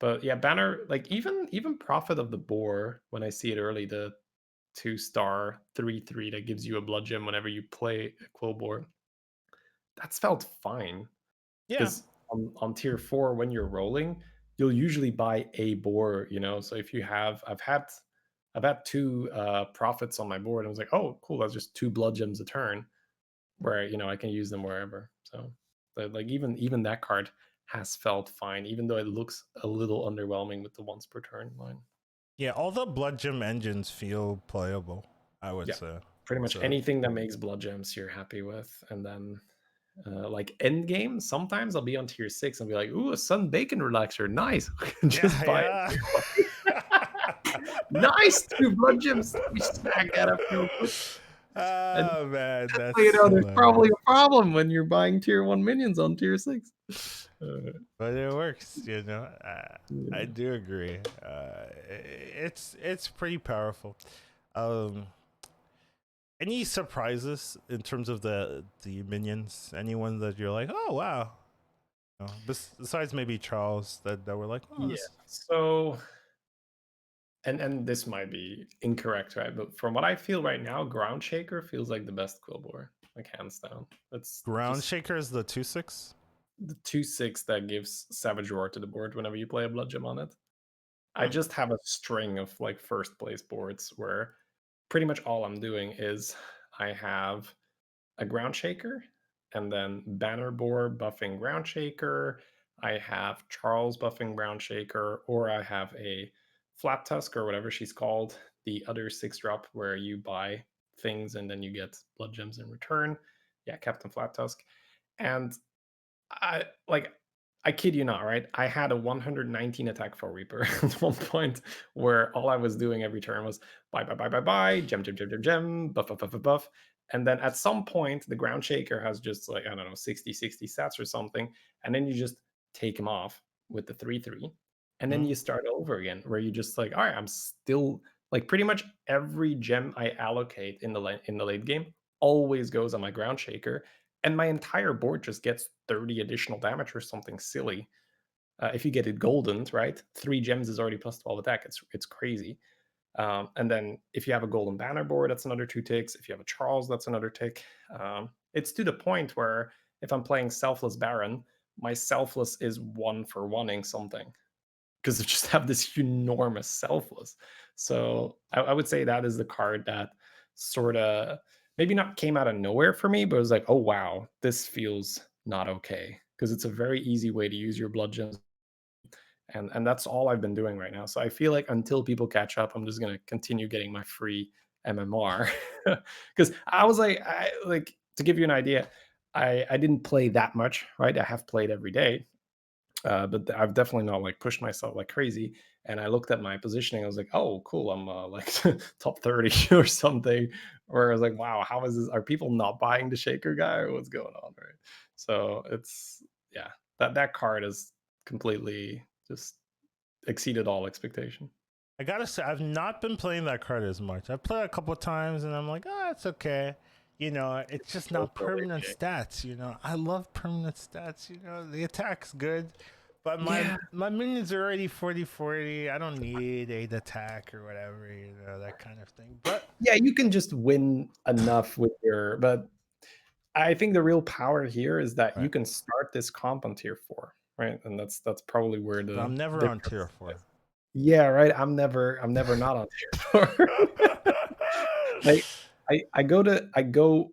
But yeah, banner, like even Prophet of the Boar, when I see it early, the 2-star 3/3 that gives you a blood gem whenever you play a Quilboar, that's felt fine. Yeah. Because on tier 4, when you're rolling, you'll usually buy a boar, So if you have, I've had 2 prophets on my board, and I was like, oh, cool, that's just 2 blood gems a turn, where I can use them wherever. So, like even that card has felt fine, even though it looks a little underwhelming with the once per turn line. Yeah, all the blood gem engines feel playable, I would say. Pretty much anything that makes blood gems you're happy with. And then like end game, sometimes I'll be on tier 6 and be like, ooh, a sun bacon relaxer, nice. Just buy it. Nice, 2 blood gems. Let me smack that up real quick. Oh man, that's there's probably a problem when you're buying tier 1 minions on tier 6. But it works, I do agree. It's pretty powerful. Any surprises in terms of the minions? Anyone that you're like, oh wow, besides maybe Charles that were like, oh, yeah. So, and this might be incorrect, right? But from what I feel right now, Ground Shaker feels like the best Quilboar. like hands down. It's Ground just Shaker is the 2/6. the 2/6 that gives Savage Roar to the board whenever you play a blood gem on it. I just have a string of like first place boards where pretty much all I'm doing is I have a ground shaker and then Banner Boar buffing ground shaker. I have Charles buffing ground shaker, or I have a flat tusk or whatever she's called, the other 6-drop where you buy things and then you get blood gems in return. Yeah, Captain Flat Tusk. And I like I kid you not, right? I had a 119 attack for Reaper at one point where all I was doing every turn was buy, gem, gem, gem, gem, gem, buff, buff, buff, buff, buff. And then at some point, the ground shaker has just like, I don't know, 60 stats or something. And then you just take him off with the 3/3. And then you start over again, where you just like, all right, I'm still like pretty much every gem I allocate in the late game always goes on my ground shaker, and my entire board just gets 30 additional damage or something silly. If you get it golden, right? 3 gems is already plus 12 attack. It's crazy. And then if you have a golden banner board, that's another 2 ticks. If you have a Charles, that's another tick. It's to the point where if I'm playing Selfless Baron, my Selfless is 1 for 1ing something because I just have this enormous Selfless. So I would say that is the card that sort of maybe not came out of nowhere for me, but it was like, oh wow, this feels not okay, because it's a very easy way to use your blood gems, and that's all I've been doing right now. So I feel like until people catch up, I'm just gonna continue getting my free MMR, because I was like, to give you an idea, I didn't play that much, right? I have played every day, but I've definitely not like pushed myself like crazy. And I looked at my positioning. I was like, oh, cool. I'm like top 30 or something. Or I was like, wow, how is this? Are people not buying the shaker guy, or what's going on? Right. So it's, yeah, that card is completely just exceeded all expectation. I gotta say, I've not been playing that card as much. I've played a couple of times, and I'm like, oh, it's okay. You know, it's just not permanent stats. You know, I love permanent stats. You know, the attack's good, but my minions are already 40/40. I don't need 8 attack or whatever. You know, that kind of thing. But yeah, you can just win enough with your. But I think the real power here is that you can start this comp on tier 4, right? And that's probably where the. I'm never on tier 4. Yeah, right. I'm never not on tier 4. Like I go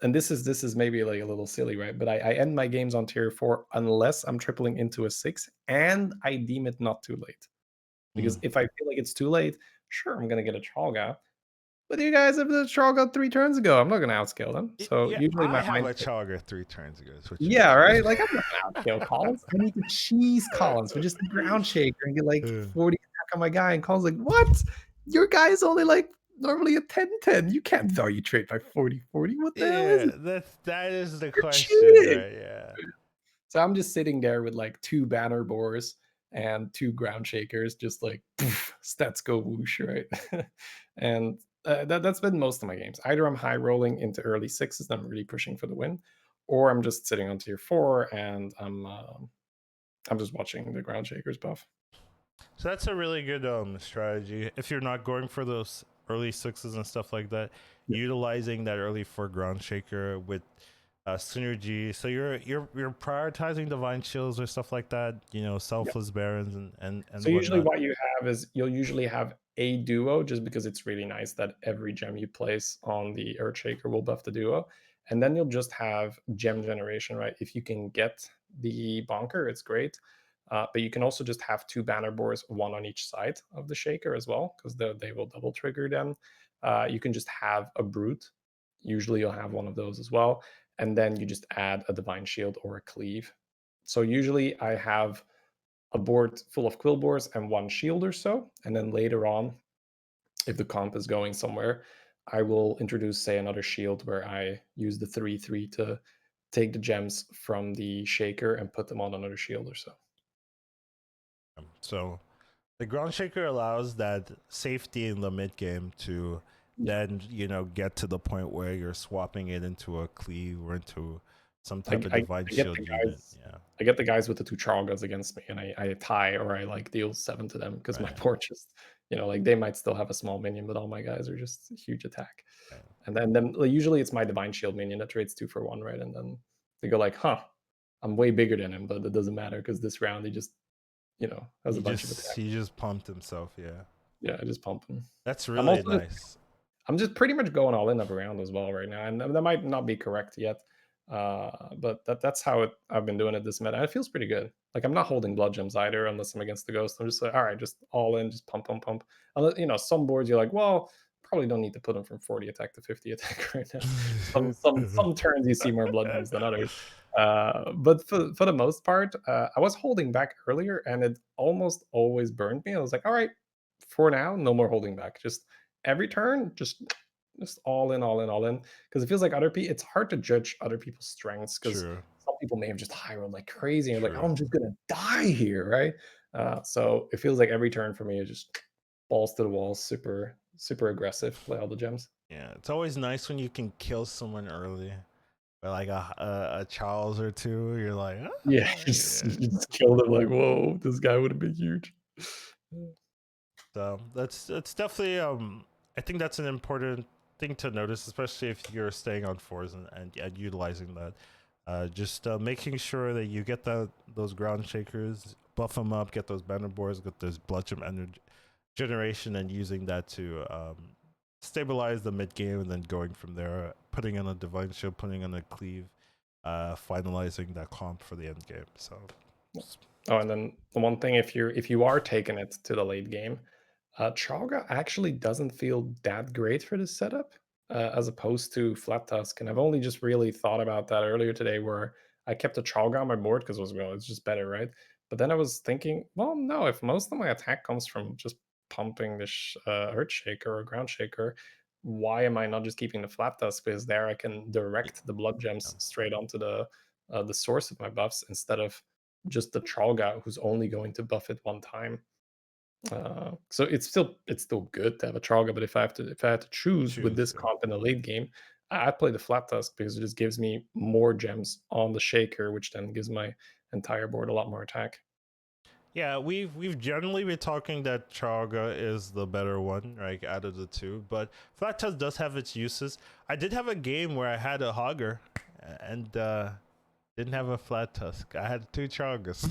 and this is maybe like a little silly, right? But I end my games on tier 4 unless I'm tripling into a 6 and I deem it not too late. Because if I feel like it's too late, sure, I'm gonna get a Chalga. But you guys have the Chalga 3 turns ago. I'm not gonna outscale them. So Yeah, usually I my have mind. a Chalga 3 turns ago. Yeah, right. Like I'm not gonna outkill Collins. I need to cheese Collins with just the ground shaker and get like 40 attack on my guy. And Collins like, what? Your guy is only like normally a 10/10. You can't value trade by 40/40. What the hell is it? That is the You're question, cheating. right? Yeah. So I'm just sitting there with like 2 banner boars and 2 ground shakers, just like poof, stats go whoosh, right? And that's been most of my games. Either I'm high rolling into early 6s, and I'm really pushing for the win, or I'm just sitting on tier 4 and I'm just watching the ground shakers buff. So that's a really good strategy. If you're not going for those early 6s and stuff like that, utilizing that early 4 ground shaker with synergy. So you're prioritizing divine shields or stuff like that. You know, selfless barons and so usually what you have is you'll usually have a duo, just because it's really nice that every gem you place on the Earthshaker will buff the duo. And then you'll just have gem generation, right? If you can get the bonker, it's great. But you can also just have 2 banner boars, 1 on each side of the shaker as well, because they will double trigger them. You can just have a brute. Usually you'll have one of those as well. And then you just add a divine shield or a cleave. So usually I have a board full of Quilboars and 1 shield or so. And then later on, if the comp is going somewhere, I will introduce, say, another shield where I use the 3/3 to take the gems from the shaker and put them on another shield or so. So the ground shaker allows that safety in the mid game to then, you know, get to the point where you're swapping it into a cleave or into some I, type of I, divine I get shield the unit. guys. Yeah, I get the guys with the 2 Chalgas against me, and I tie or I like deal 7 to them because my right. board just, like they might still have a small minion, but all my guys are just huge attack. Right. And then like, usually it's my divine shield minion that trades 2 for 1, right? And then they go like, huh, I'm way bigger than him, but it doesn't matter because this round he just, has a bunch of attack. He just pumped himself. Yeah, Yeah, I just pump him. that's I'm really also just nice. I'm just pretty much going all in every round as well right now, and that might not be correct yet, but that's how I've been doing it this meta. And it feels pretty good. Like I'm not holding blood gems either, unless I'm against the ghost. I'm just like, all right, just all in, just pump, pump, pump. Unless, some boards you're like, well, probably don't need to put them from 40 attack to 50 attack right now. Some turns you see more blood gems than others. But for the most part, I was holding back earlier, and it almost always burned me. I was like, all right, for now, no more holding back. Just every turn, just all in, all in, all in. Because it feels like other people, it's hard to judge other people's strengths because True, some people may have just high rolled like crazy and you're like, oh, true. I'm just gonna die here, right? So it feels like every turn for me is just balls to the wall, super, super aggressive, play all the gems. Yeah, it's always nice when you can kill someone early, or like a Charles or two. You're like, Yeah, "Ah," you just killed him like, whoa, this guy would have been huge. So that's definitely I think that's an important thing to notice, especially if you're staying on fours and utilizing that. Just making sure that you get those ground shakers, buff them up, get those banner boards, get those blood gem energy generation, and using that to stabilize the mid game, and then going from there, putting in a divine shield, putting in a cleave, finalizing that comp for the end game. So. Oh, and then the one thing, if you are taking it to the late game, Chalga actually doesn't feel that great for this setup, as opposed to Flat Tusk. And I've only just really thought about that earlier today, where I kept a Chalga on my board because it's just better, right? But then I was thinking, well, no, if most of my attack comes from just pumping this Earth Shaker or Ground Shaker, why am I not just keeping the Flat Tusk? Because there I can direct the blood gems straight onto the source of my buffs instead of just the Chalga who's only going to buff it one time. So it's still good to have a Chalga, but if I had to choose with this comp in the late game, I'd play the Flat Tusk because it just gives me more gems on the Shaker, which then gives my entire board a lot more attack. Yeah, we've generally been talking that Chaga is the better one, right, out of the two. But Flat Tusk does have its uses. I did have a game where I had a Hogger, and didn't have a Flat Tusk. I had 2 Chagas.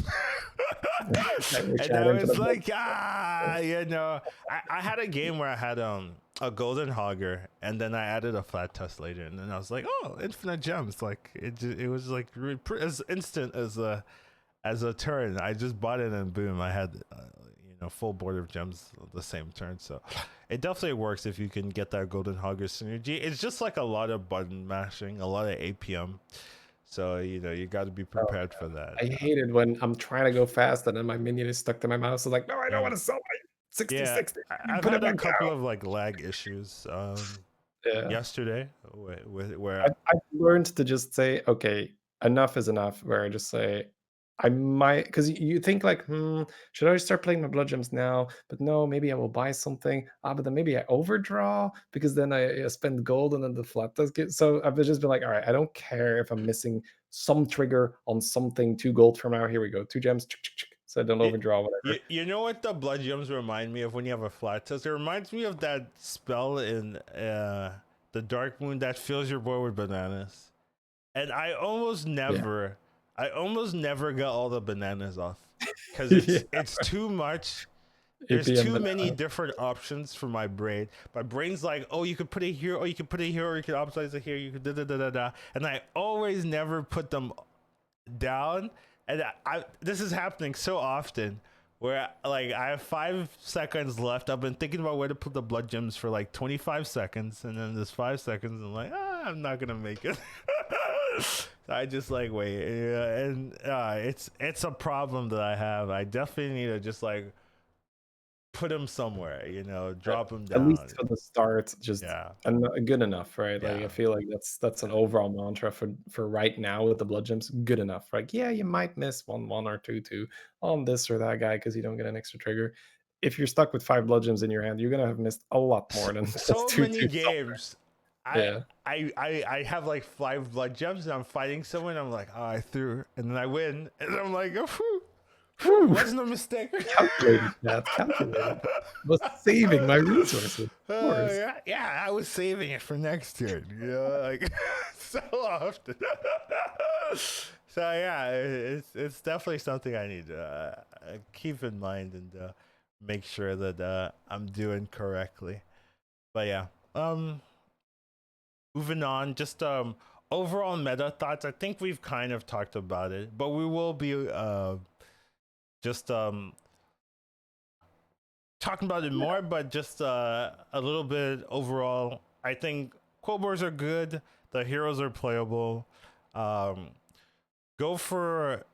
And I was like, I had a game where I had a golden Hogger, and then I added a Flat Tusk later, and then I was like, oh, infinite gems. Like it was like as instant as a turn. I just bought it and boom, I had full board of gems the same turn. So it definitely works if you can get that golden Hogger synergy. It's just like a lot of button mashing, a lot of APM. So you got to be prepared for that. I hate it when I'm trying to go fast and then my minion is stuck to my mouse. I'm like, no, I don't want to sell my 60. I've Put it had a back couple down. of like lag issues Yeah. yesterday where I've learned to just say, okay, enough is enough. Where I just say, I might, because you think like, should I start playing my blood gems now? But no, maybe I will buy something. But then maybe I overdraw because then I spend gold and then the flat does get. So I've just been like, all right, I don't care if I'm missing some trigger on something. 2 gold from now. Here we go. 2 gems. So I don't overdraw whatever. You know what the blood gems remind me of when you have a Flat Tusk? It reminds me of that spell in the Dark Moon that fills your board with bananas. And I almost never got all the bananas off because it's too much. There's too many different options for my brain. My brain's like, oh, you could put it here, or you could put it here, or you could optimize it here, you could da da da da da. And I always never put them down. And this is happening so often where like I have 5 seconds left. I've been thinking about where to put the blood gems for like 25 seconds, and then there's 5 seconds, and I'm like, I'm not gonna make it. I just like wait, and it's a problem that I have. I definitely need to just like put them somewhere, drop them down. At least for the start, just and good enough, right? Like I feel like that's an overall mantra for right now with the blood gems. Good enough, right? Yeah, you might miss one or two on this or that guy because you don't get an extra trigger. If you're stuck with 5 blood gems in your hand, you're gonna have missed a lot more than so many games. I Yeah. I have like 5 blood gems and I'm fighting someone. I'm like, oh, I threw, and then I win, and I'm like, oh, Whew. wasn't a mistake. Calculated, Chad. Calculated. Was saving my resources. Of course. Yeah, I was saving it for next turn. You know, like so often. So yeah, it's definitely something I need to keep in mind and make sure that I'm doing correctly. But yeah, moving on, just overall meta thoughts. I think we've kind of talked about it, but we will be just talking about it more, but just a little bit overall. I think Quilboars are good. The heroes are playable. Um, go for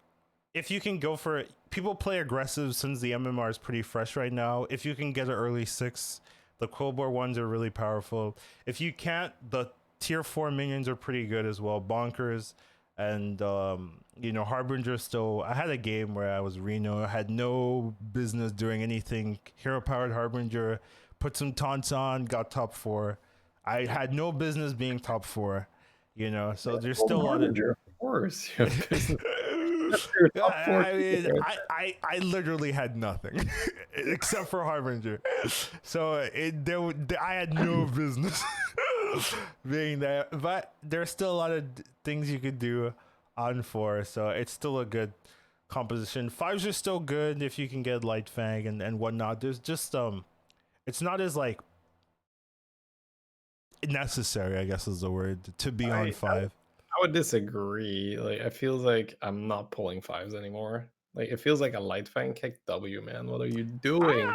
if you can go for it. People play aggressive since the MMR is pretty fresh right now. If you can get an early 6, the Quilboar ones are really powerful. If you can't, the tier 4 minions are pretty good as well. Bonkers and Harbinger still. I had a game where I was Reno. I had no business doing anything. Hero powered Harbinger, put some taunts on, got top 4. I had no business being top 4. So there's still a lot of. Of course. You have business. That's your top 4 I mean, I literally had nothing except for Harbinger, so I had no business being there. But there's still a lot of things you could do on 4, so it's still a good composition. 5s are still good if you can get Light Fang and whatnot. There's just it's not as like necessary, I guess is the word, to be on 5. I would disagree. Like, I feel like I'm not pulling 5s anymore. Like, it feels like a Light Fang kick W, man. What are you doing?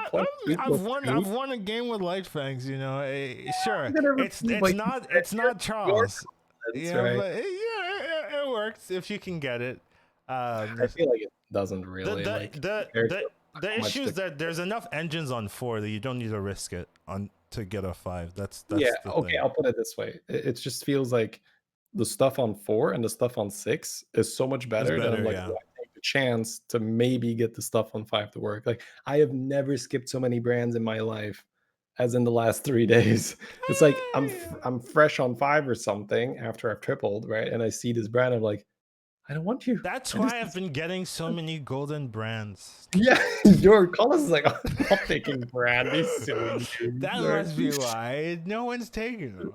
I've won a game with Light Fangs. Sure, it's not Charles. Yeah, right? but it works if you can get it. I feel like it doesn't really. The issue is that there's enough engines on 4 that you don't need to risk it on to get a 5. That's yeah. the Okay, thing. I'll put it this way. It just feels like the stuff on 4 and the stuff on 6 is so much better that I'm like, yeah. "Oh, I take the chance to maybe get the stuff on 5 to work." Like, I have never skipped so many brands in my life as in the last 3 days. It's like I'm fresh on 5 or something after I've tripled, right? And I see this brand, I'm like, "I don't want you." That's And this why I've is been getting so many golden brands. yeah, your Collins is like, "I'm not taking brand, these silly dudes." That must be why no one's taking them.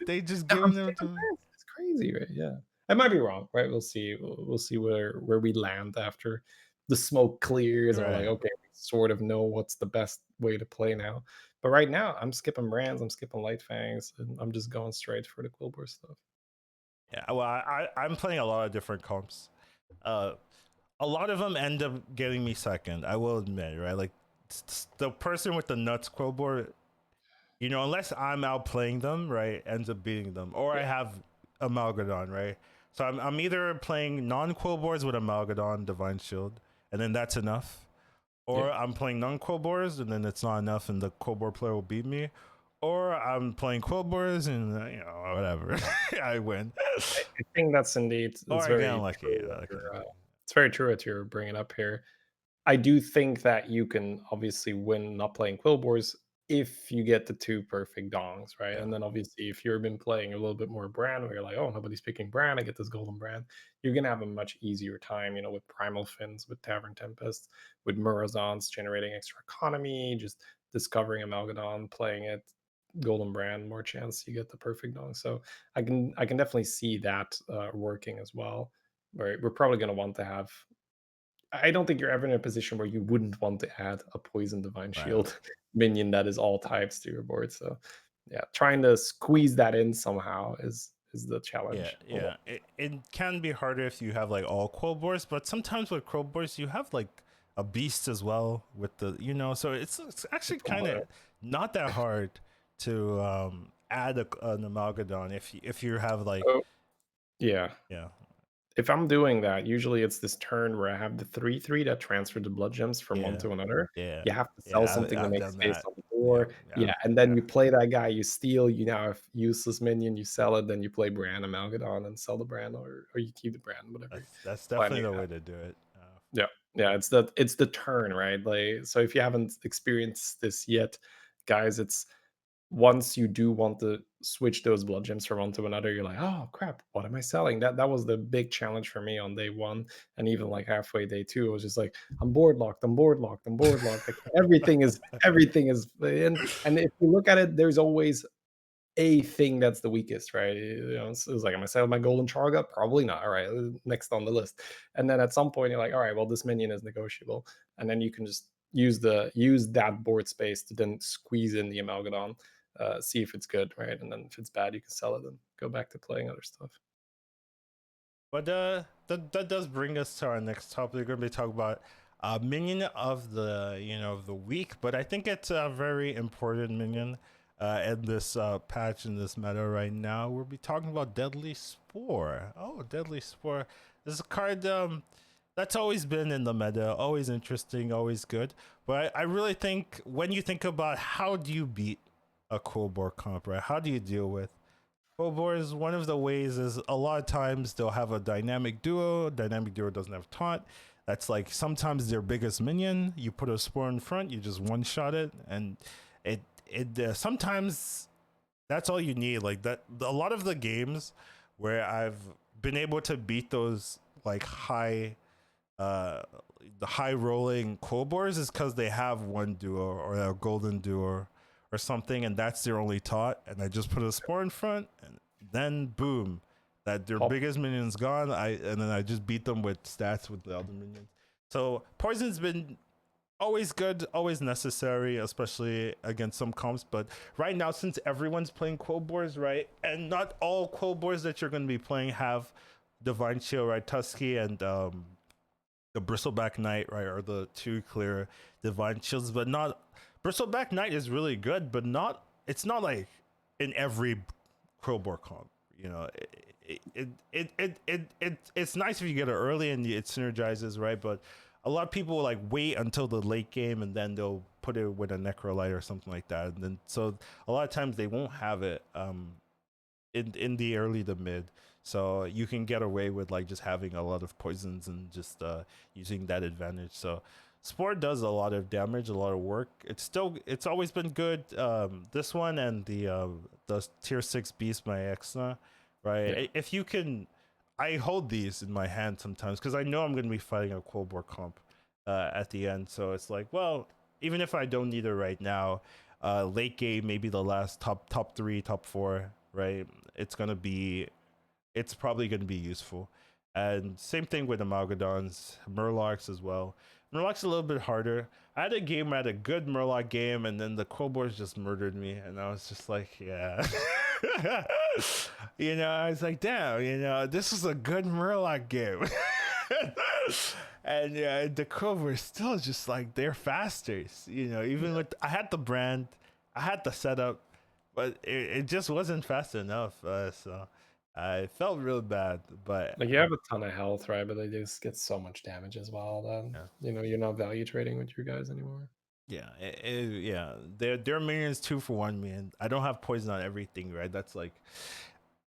They just giving them to me. It's crazy, right? Yeah. I might be wrong, right? We'll see. We'll see where we land after the smoke clears and we're like, Right. okay, we sort of know what's the best way to play now. But right now, I'm skipping brands, I'm skipping Light Fangs, and I'm just going straight for the Quilboar stuff. Yeah, well, I'm playing a lot of different comps. A lot of them end up getting me second. I will admit, right? Like the person with the nuts Quilboar, unless I'm outplaying them, right, ends up beating them, or I have Amalgadon, right. So I'm either playing non-Quilboars with Amalgadon, Divine Shield, and then that's enough, or I'm playing non-Quilboars and then it's not enough, and the Quilboar player will beat me. Or I'm playing Quilboars and whatever, I win. I think that's indeed Or it's I get very unlucky. true. It's very true what you're bringing up here. I do think that you can obviously win not playing Quilboars if you get the 2 perfect dongs, right? Yeah. And then obviously if you've been playing a little bit more brand where you're like, oh, nobody's picking brand, I get this golden brand, you're gonna have a much easier time, with Primal Fins, with Tavern Tempest, with Murazons generating extra economy, just discovering Amalgadon, playing it, golden brand, more chance you get the perfect dong. So I can definitely see that working as well. Right, we're probably gonna want to have I don't think you're ever in a position where you wouldn't want to add a Poison Divine Right. Shield minion that is all types to your board. So, yeah, trying to squeeze that in somehow is the challenge. Yeah. It can be harder if you have like all Quilboars, but sometimes with Quilboars you have like a beast as well with the so it's actually kind of not that hard to add an Amalgadon if you have like Oh, yeah. yeah. If I'm doing that, usually it's this turn where I have the 3/3 that transfer the blood gems from one to another. Yeah. You have to sell something to I've make done space that. on the board. Yeah, and then you play that guy, you steal, you now have useless minion, you sell it, then you play brand Amalgadon and sell the brand, or you keep the brand, whatever That's plan definitely you the have. way to do it. Yeah, yeah, it's the turn, right? Like, so if you haven't experienced this yet, guys, it's once you do want to switch those blood gems from one to another, you're like, oh crap, what am I selling? That was the big challenge for me on day one, and even like halfway day two. It was just like, I'm board locked, I'm board locked, I'm board locked. Like, everything is, and if you look at it, there's always a thing that's the weakest, right? You know, it's like, am I selling my golden Charga? Probably not. All right, next on the list. And then at some point, you're like, all right, well, this minion is negotiable, and then you can just use that board space to then squeeze in the Amalgadon, see if it's good, right? And then if it's bad, you can sell it and go back to playing other stuff. But that does bring us to our next topic. We're going to be talking about minion of the of the week, but I think it's a very important minion in this patch in this meta right now. We'll be talking about Deadly Spore. Oh, Deadly Spore. This is a card that's always been in the meta, always interesting, always good. But I really think when you think about how do you beat a Quilboar comp, right? How do you deal with Quilboars? One of the ways is a lot of times they'll have a dynamic duo. Dynamic duo doesn't have taunt. That's like sometimes their biggest minion. You put a Spore in front, you just one shot it, and it sometimes that's all you need. Like that, a lot of the games where I've been able to beat those like the high rolling Quilboars is because they have one duo or a golden duo or something, and that's their only taunt. And I just put a Spore in front, and then boom, that their biggest minion's gone. And then I just beat them with stats with the other minions. So poison's been always good, always necessary, especially against some comps. But right now, since everyone's playing Quilboars, right, and not all Quilboars that you're going to be playing have Divine Shield, right? Tusky and the Bristleback Knight, right, are the two clear Divine Shields, but not Bristleback Knight is really good, but it's not like in every Quilboar comp. You know, it's nice if you get it early and it synergizes, right? But a lot of people like wait until the late game and then they'll put it with a Necrolite or something like that. And then so a lot of times they won't have it in the early to mid. So you can get away with like just having a lot of poisons and just using that advantage. So Spore does a lot of damage, a lot of work. It's always been good. This one and the tier 6 beast my Exna, right? Yeah. If you can, I hold these in my hand sometimes because I know I'm going to be fighting a Quilboar comp at the end. So it's like, well, even if I don't need it right now, late game, maybe the last top 3, top 4, right? It's probably going to be useful. And same thing with Amalgadons, Murlocs as well. Murloc's a little bit harder. I had a game where I had a good Murloc game, and then the Quilboars just murdered me, and I was just like, yeah. I was like, damn, this is a good Murloc game. And the Quilboars still just like, they're faster. Even with, I had the brand, I had the setup, but it just wasn't fast enough. So I felt real bad, but Like you have a ton of health, right? But they just get so much damage as well. Then you're not value trading with your guys anymore. yeah, their minions 2 for 1, man. I don't have poison on everything, right? That's like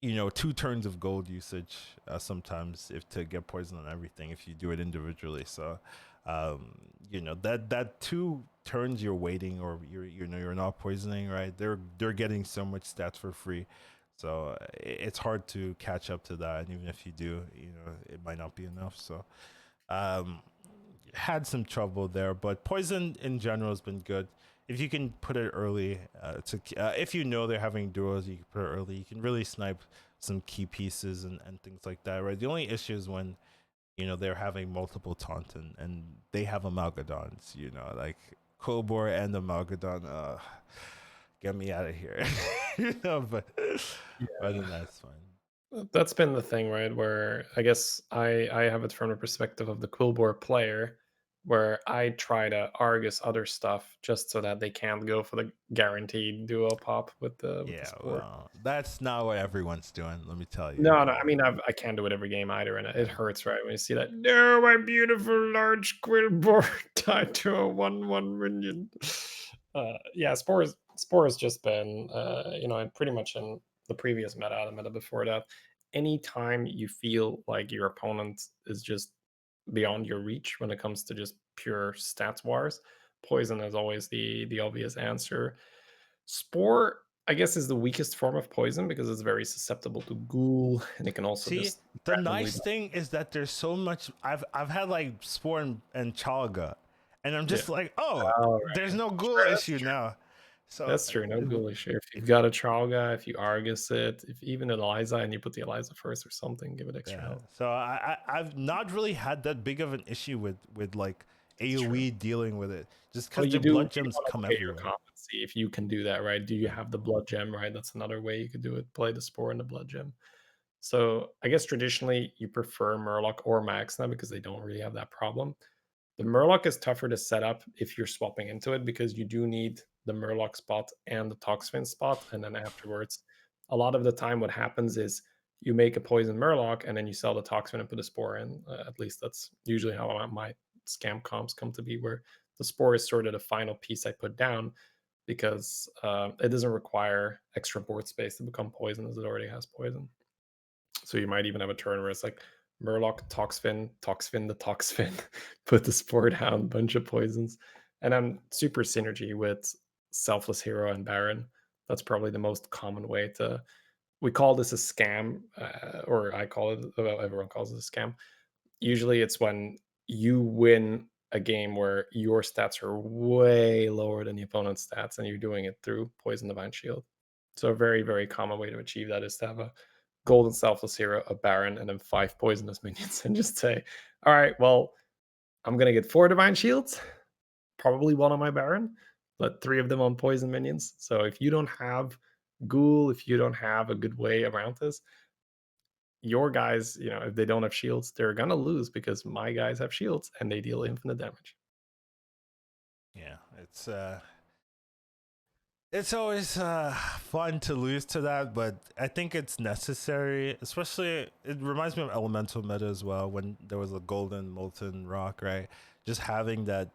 2 turns of gold usage sometimes if to get poison on everything if you do it individually. So that 2 turns you're waiting or you're not poisoning, right? They're getting so much stats for free. So it's hard to catch up to that, and even if you do, it might not be enough. So had some trouble there, but poison in general has been good. If you can put it early, if they're having duos, you can put it early. You can really snipe some key pieces and things like that, right? The only issue is when they're having multiple taunt and they have Amalgadons, like Quilboar and Amalgadon. Get me out of here. But other than that, it's fine. That's been the thing, right? Where I guess I have it from the perspective of the Quilboar player, where I try to Argus other stuff just so that they can't go for the guaranteed duo pop with the Spore. Well, that's not what everyone's doing. Let me tell you. No, I mean I can't do it every game either, and it hurts, right? When you see that, no, my beautiful large Quilboar tied to a 1/1 minion. Spore has just been, pretty much in the previous meta, the meta before that. Anytime you feel like your opponent is just beyond your reach when it comes to just pure stats wars, poison is always the obvious answer. Spore I guess, is the weakest form of poison because it's very susceptible to ghoul, and it can also See, just the randomly nice thing is that there's so much. I've had like Spore and Chalga, and I'm yeah. just like, oh, Oh, there's no ghoul sure, that's issue true. now. So That's true. No ghoulish. If you've got a Tralga, if you Argus it, if even an Eliza and you put the Eliza first or something, give it extra yeah, health. so I've not really had that big of an issue with like That's true. AOE dealing with it, just Well, because the blood you gems want to come weigh your everywhere. comp and see if you can do that, right? Do you have the blood gem, right? That's another way you could do it. Play the Spore and the blood gem. So I guess traditionally you prefer Murloc or Max now because they don't really have that problem. The Murloc is tougher to set up if you're swapping into it because you do need the Murloc spot and the Toxfin spot. And then afterwards, a lot of the time, what happens is you make a poison Murloc and then you sell the Toxfin and put a Spore in. At least that's usually how my scam comps come to be, where the Spore is sort of the final piece I put down because it doesn't require extra board space to become poison as it already has poison. So you might even have a turn where it's like Murloc, Toxfin, Toxfin, the Toxfin, put the Spore down, bunch of poisons. And then super synergy with Selfless Hero and Baron. That's probably the most common way to. We call this a scam, or I call it, well, everyone calls it a scam. Usually it's when you win a game where your stats are way lower than the opponent's stats and you're doing it through Poison Divine Shield. So a very, very common way to achieve that is to have a golden selfless hero, a baron, and then 5 poisonous minions, and just say, all right, well, I'm gonna get 4 divine shields, probably 1 on my baron, but 3 of them on poison minions. So if you don't have ghoul, if you don't have a good way around this, your guys, if they don't have shields, they're gonna lose because my guys have shields and they deal infinite damage. Yeah, it's always fun to lose to that, but I think it's necessary. Especially, it reminds me of elemental meta as well. When there was a golden molten rock, right? Just having that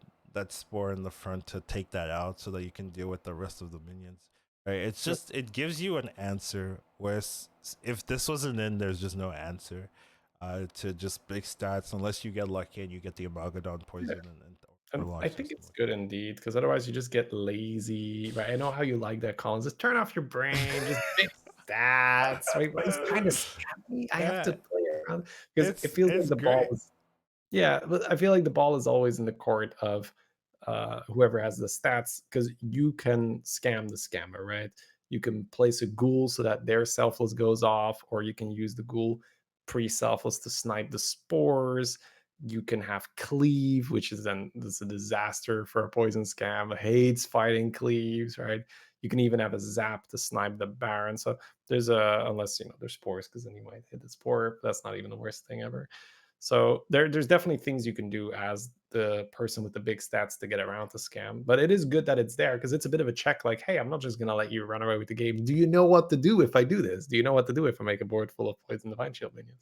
Spore in the front to take that out, so that you can deal with the rest of the minions. Right? It's just it gives you an answer. Whereas if this wasn't in, there's just no answer. To just big stats, unless you get lucky and you get the Amalgadon poison or And I launch or think something it's like good indeed, because otherwise you just get lazy, right? I know how you like that, Collins. Just turn off your brain, just big stats, right? But it's kind of that. scammy. I have Yeah, to play around because it feels like it's the ball great. is, yeah, but I feel like the ball is always in the court of whoever has the stats, because you can scam the scammer, right? You can place a ghoul so that their selfless goes off, or you can use the ghoul pre-selfless to snipe the spores. You can have cleave, which is then this is a disaster for a poison scam. Hates fighting cleaves, right? You can even have a zap to snipe the baron. So there's a, unless there's spores, because then you might hit the spore. That's not even the worst thing ever. So there's definitely things you can do as the person with the big stats to get around the scam. But it is good that it's there because it's a bit of a check. Like, hey, I'm not just gonna let you run away with the game. Do you know what to do if I do this? Do you know what to do if I make a board full of poison divine shield minions?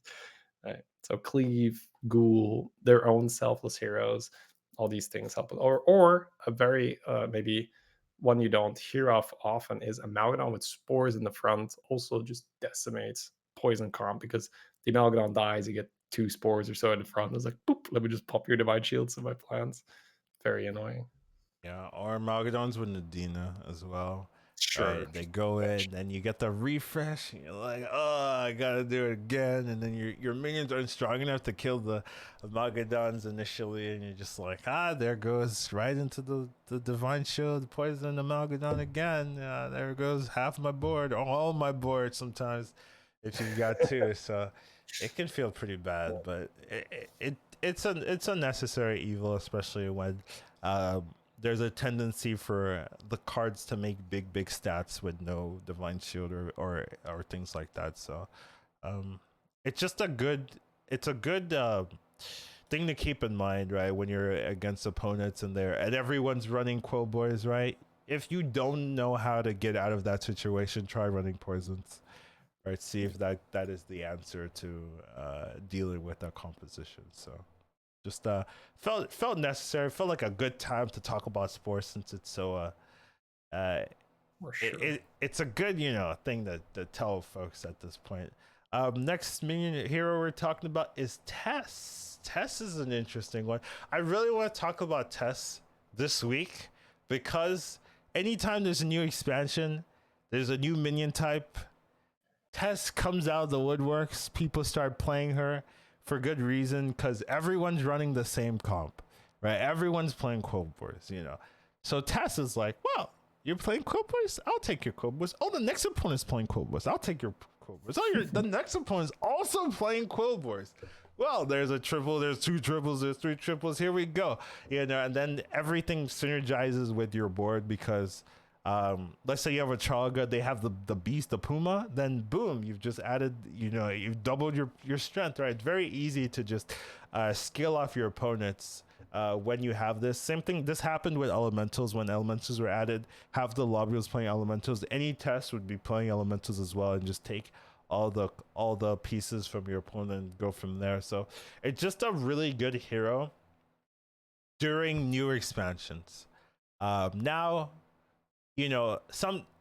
Right. So cleave, ghoul, their own selfless heroes, all these things help. Or a very maybe one you don't hear of often is Amalgadon with spores in the front. Also just decimates poison comp because the Amalgadon dies, you get 2 spores or so in the front. It's like, boop, let me just pop your divine shields in my plans. Very annoying. Yeah, or Malgadons with Nadina as well. Sure. Right, they go in, then you get the refresh. And you're like, oh, I gotta do it again, and then your minions aren't strong enough to kill the Malgadons initially, and you're just like, there goes right into the divine shield, poison the Malgadon again. There goes half my board, or all my board sometimes, if you've got 2. So it can feel pretty bad, but it's a necessary evil, especially when there's a tendency for the cards to make big stats with no divine shield or things like that. So it's just a good thing to keep in mind, right? When you're against opponents and everyone's running Quilboars, right? If you don't know how to get out of that situation, try running poisons. Right, see if that is the answer to dealing with that composition. So just felt necessary, felt like a good time to talk about sports since it's so For sure. it's a good thing to tell folks at this point. Next minion hero we're talking about is Tess. Tess is an interesting one. I really want to talk about Tess this week because anytime there's a new expansion, There's a new minion type. Tess comes out of the woodworks. People start playing her for good reason because everyone's running the same comp, right? Everyone's playing Quilboars, you know. So Tess is like, well, you're playing Quilboars? I'll take your Quilboars. Oh, the next opponent's playing Quilboars. I'll take your Quilboars. Oh, the next opponent's also playing Quilboars. Well, there's a triple, there's 2 triples, there's 3 triples. Here we go. You know, and then everything synergizes with your board because let's say you have a Chaga, they have the beast, the Puma, then boom, you've just added, you know, you've doubled your strength, right? It's very easy to just scale off your opponents when you have this. Same thing, this happened with elementals. When elementals were added, half the lobby was playing elementals. Any test would be playing elementals as well and just take all the pieces from your opponent and go from there. So it's just a really good hero during new expansions. Now, you know,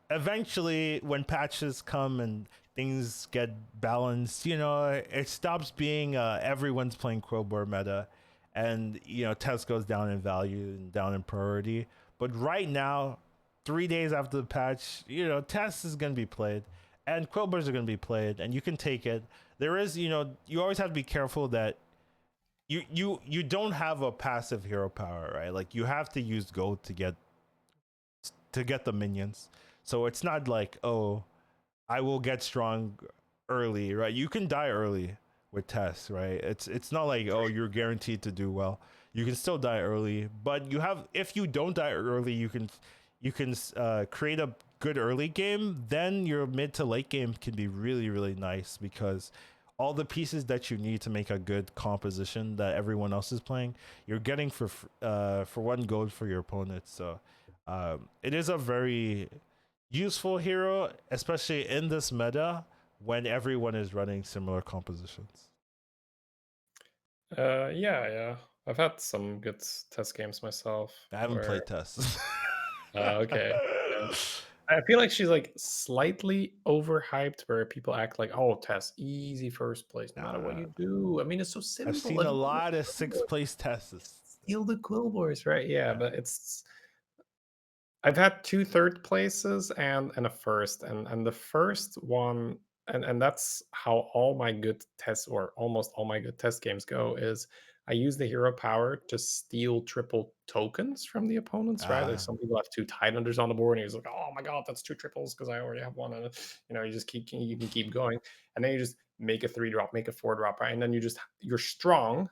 eventually when patches come and things get balanced, you know, it stops being everyone's playing Quilboar meta, and you know, Tess goes down in value and down in priority. But right now, 3 days after the patch, you know, Tess is gonna be played and Quilboars are gonna be played, and you can take it. There is, you know, you always have to be careful that you don't have a passive hero power, right? Like you have to use gold to get the minions. So it's not like, oh, I will get strong early, right? You can die early with Tess, right? It's not like, oh, you're guaranteed to do well. You can still die early, but you have, if you don't die early, you can create a good early game. Then your mid to late game can be really, really nice because all the pieces that you need to make a good composition that everyone else is playing, you're getting for 1 gold for your opponent. So it is a very useful hero, especially in this meta when everyone is running similar compositions. Yeah. I've had some good test games myself. I haven't played Tess. Okay. Yeah. I feel like she's like slightly overhyped where people act like, oh, Tess, easy first place, no matter what you do. I mean, it's so simple. I've seen a lot of 6th place Tesses. Steal the Quilboars, right? Yeah, but I've had 2 third places and a first, and the first one, and that's how all my good tests, or almost all my good test games go, is I use the hero power to steal triple tokens from the opponents, right? Like some people have 2 Tidelanders on the board, and he's like, oh my god, that's 2 triples because I already have 1, and you know, you can keep going, and then you just make a 3-drop, make a 4-drop, right? And then you're strong,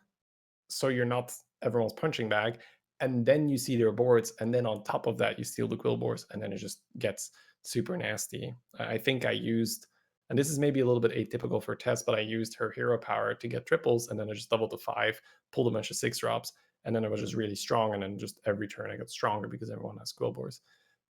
so you're not everyone's punching bag, and then you see their boards, and then on top of that you steal the Quilboars, and then it just gets super nasty. I think I used, and this is maybe a little bit atypical for Tess, but I used her hero power to get triples, and then I just doubled to 5, pulled a bunch of 6 drops, and then I was just really strong, and then just every turn I got stronger because everyone has Quilboars.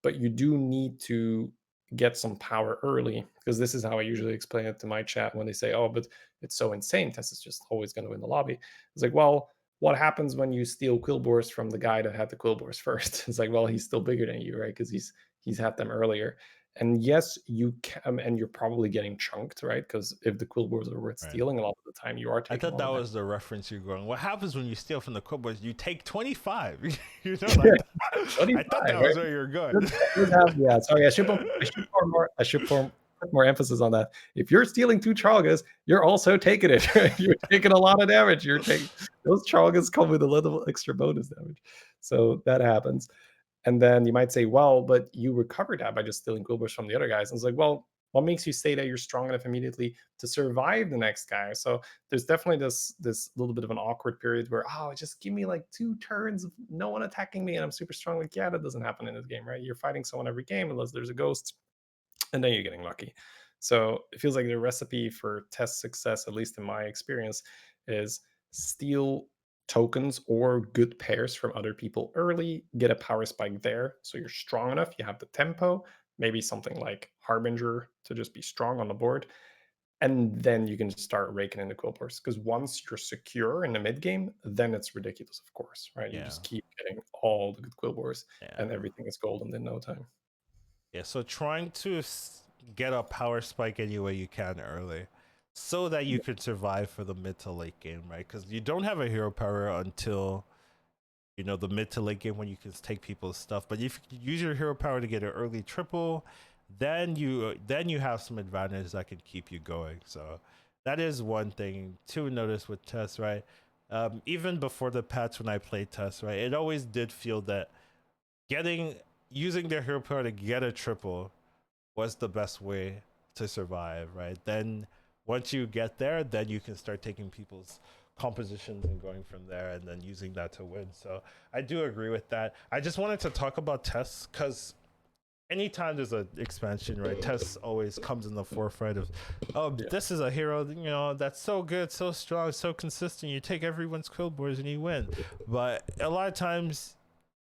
But you do need to get some power early, because this is how I usually explain it to my chat when they say, oh, but it's so insane, Tess is just always going to win the lobby. It's like, well, what happens when you steal Quilboars from the guy that had the Quilboars first? It's like, well, he's still bigger than you, right? Because he's had them earlier. And yes, you can, and you're probably getting chunked, right? Because if the Quilboars are worth stealing, a lot of the time you are taking. I thought that was the reference you're going. What happens when you steal from the Quilboars? You take 25. You know, like I thought that was where you're going. Yeah, sorry, I should put more emphasis on that. If you're stealing 2 Chagas, you're also taking it. Right? You're taking a lot of damage. You're taking those Chagas come with a little extra bonus damage, so that happens. And then you might say, well, but you recovered that by just stealing Quilboars from the other guys. And it's like, well, what makes you say that you're strong enough immediately to survive the next guy? So there's definitely this little bit of an awkward period where, oh, just give me like 2 turns of no one attacking me and I'm super strong. Like, yeah, that doesn't happen in this game, right? You're fighting someone every game unless there's a ghost, and then you're getting lucky. So it feels like the recipe for test success, at least in my experience, is steal tokens or good pairs from other people early, get a power spike there so you're strong enough, you have the tempo, maybe something like Harbinger to just be strong on the board, and then you can just start raking in the Quilboars. Because once you're secure in the mid game, then it's ridiculous, of course, right? You just keep getting all the good Quilboars, and everything is golden in no time. Yeah, so trying to get a power spike any way you can early so that you could survive for the mid to late game, right? Because you don't have a hero power until, you know, the mid to late game when you can take people's stuff. But if you use your hero power to get an early triple, then you have some advantage that can keep you going. So that is one thing to notice with Tess, right? Even before the patch, when I played Tess, right, it always did feel that using their hero power to get a triple was the best way to survive, right? Then once you get there, then you can start taking people's compositions and going from there, and then using that to win. So I do agree with that. I just wanted to talk about Tess because anytime there's an expansion, right, Tess always comes in the forefront of, this is a hero, that's so good, so strong, so consistent. You take everyone's Quilboars and you win. But a lot of times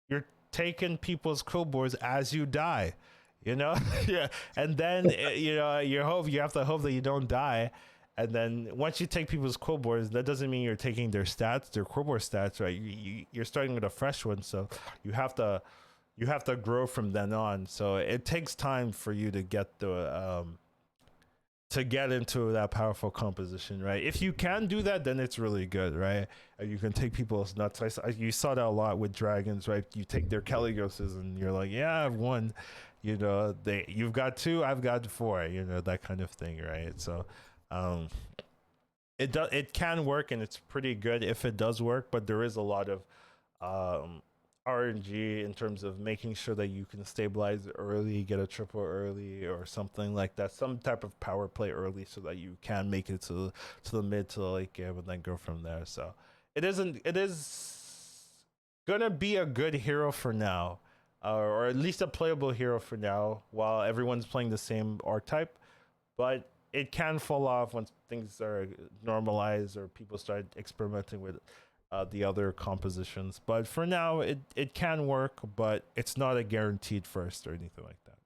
you're taking people's Quilboars as you die, yeah. And then, you have to hope that you don't die. And then once you take people's Quilboars, that doesn't mean you're taking their Quilboar stats, right? You're starting with a fresh one. So you have to grow from then on. So it takes time for you to get into that powerful composition, right? If you can do that, then it's really good, right? You can take people's nuts. You saw that a lot with dragons, right? You take their Caligoses and you're like, yeah, I've won. You've got 2, I've got 4. That kind of thing, right? So it can work, and it's pretty good if it does work. But there is a lot of RNG in terms of making sure that you can stabilize early, get a triple early or something like that, some type of power play early so that you can make it to the mid to the late game and then go from there. So it is gonna be a good hero for now, or at least a playable hero for now while everyone's playing the same archetype, but it can fall off once things are normalized or people start experimenting with the other compositions. But for now, it can work, but it's not a guaranteed first or anything like that.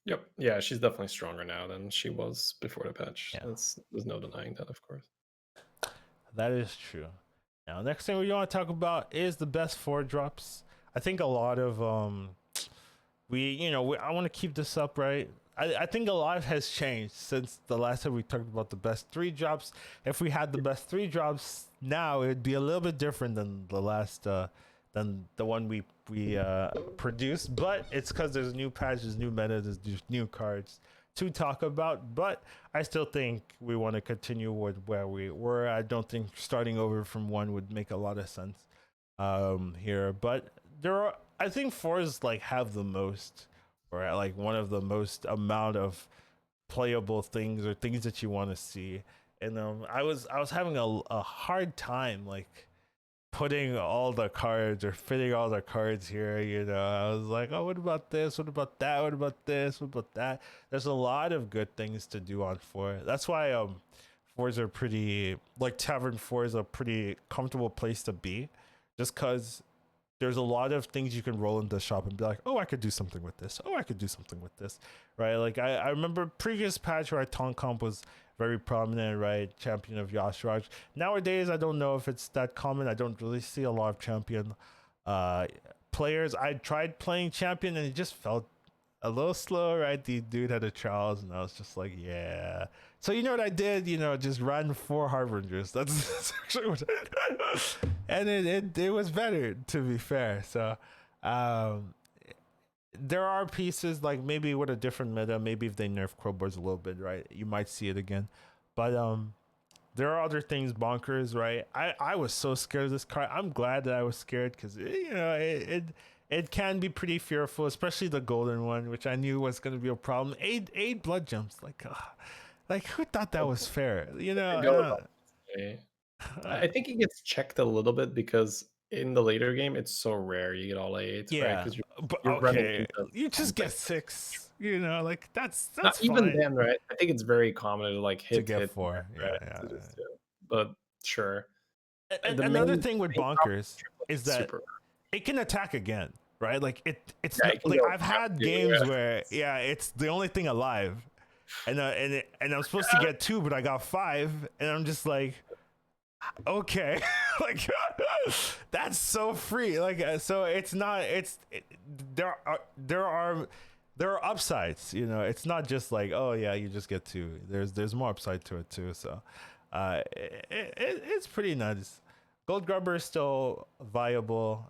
Yep. Yeah, she's definitely stronger now than she was before the patch. Yeah. There's no denying that, of course. That is true. Now, next thing we want to talk about is the best 4 drops. I think a lot of I want to keep this up, right? I think a lot has changed since the last time we talked about the best 3 drops. If we had the best 3 drops now, it would be a little bit different than the last than the one we produced. But it's because there's new patches, new meta, there's new cards to talk about. But I still think we want to continue with where we were. I don't think starting over from 1 would make a lot of sense here. But I think 4s have the most, or like one of the most amount of playable things or things that you want to see. And I was having a hard time putting all the cards or fitting all the cards here. I was like, oh, what about this? What about that? What about this? What about that? There's a lot of good things to do on 4. That's why 4s are pretty, Tavern 4 is a pretty comfortable place to be, just because there's a lot of things you can roll into the shop and be like, oh, I could do something with this. Oh, I could do something with this, right? I remember previous patch where taunt comp was very prominent, right? Champion of Yashraj. Nowadays, I don't know if it's that common. I don't really see a lot of champion players. I tried playing champion and it just felt a little slow, right? The dude had a Charles and I was just like, yeah. So you know what I did? Just ran 4 Harbingers. That's actually what I did. And it was better, to be fair. So there are pieces maybe with a different meta, maybe if they nerf Quilboars a little bit, right? You might see it again. But there are other things bonkers, right? I was so scared of this card. I'm glad that I was scared because it can be pretty fearful, especially the golden one, which I knew was going to be a problem. 8 blood jumps, who thought that was fair? I think it gets checked a little bit because in the later game it's so rare you get all 8s, yeah, right? Because you're okay. You just get 6. That's not fine. even then, right? I think it's very common to hit to get hit, 4. right? Yeah. But sure. And another thing with bonkers is that super. It can attack again, right? It's Yeah, not, I've had games where it's the only thing alive, and I'm supposed to get 2, but I got 5, and I'm just like, okay, that's so free. So it's not. There are upsides. It's not just oh yeah, you just get 2. There's more upside to it too. So it's pretty nice. Gold Grubber is still viable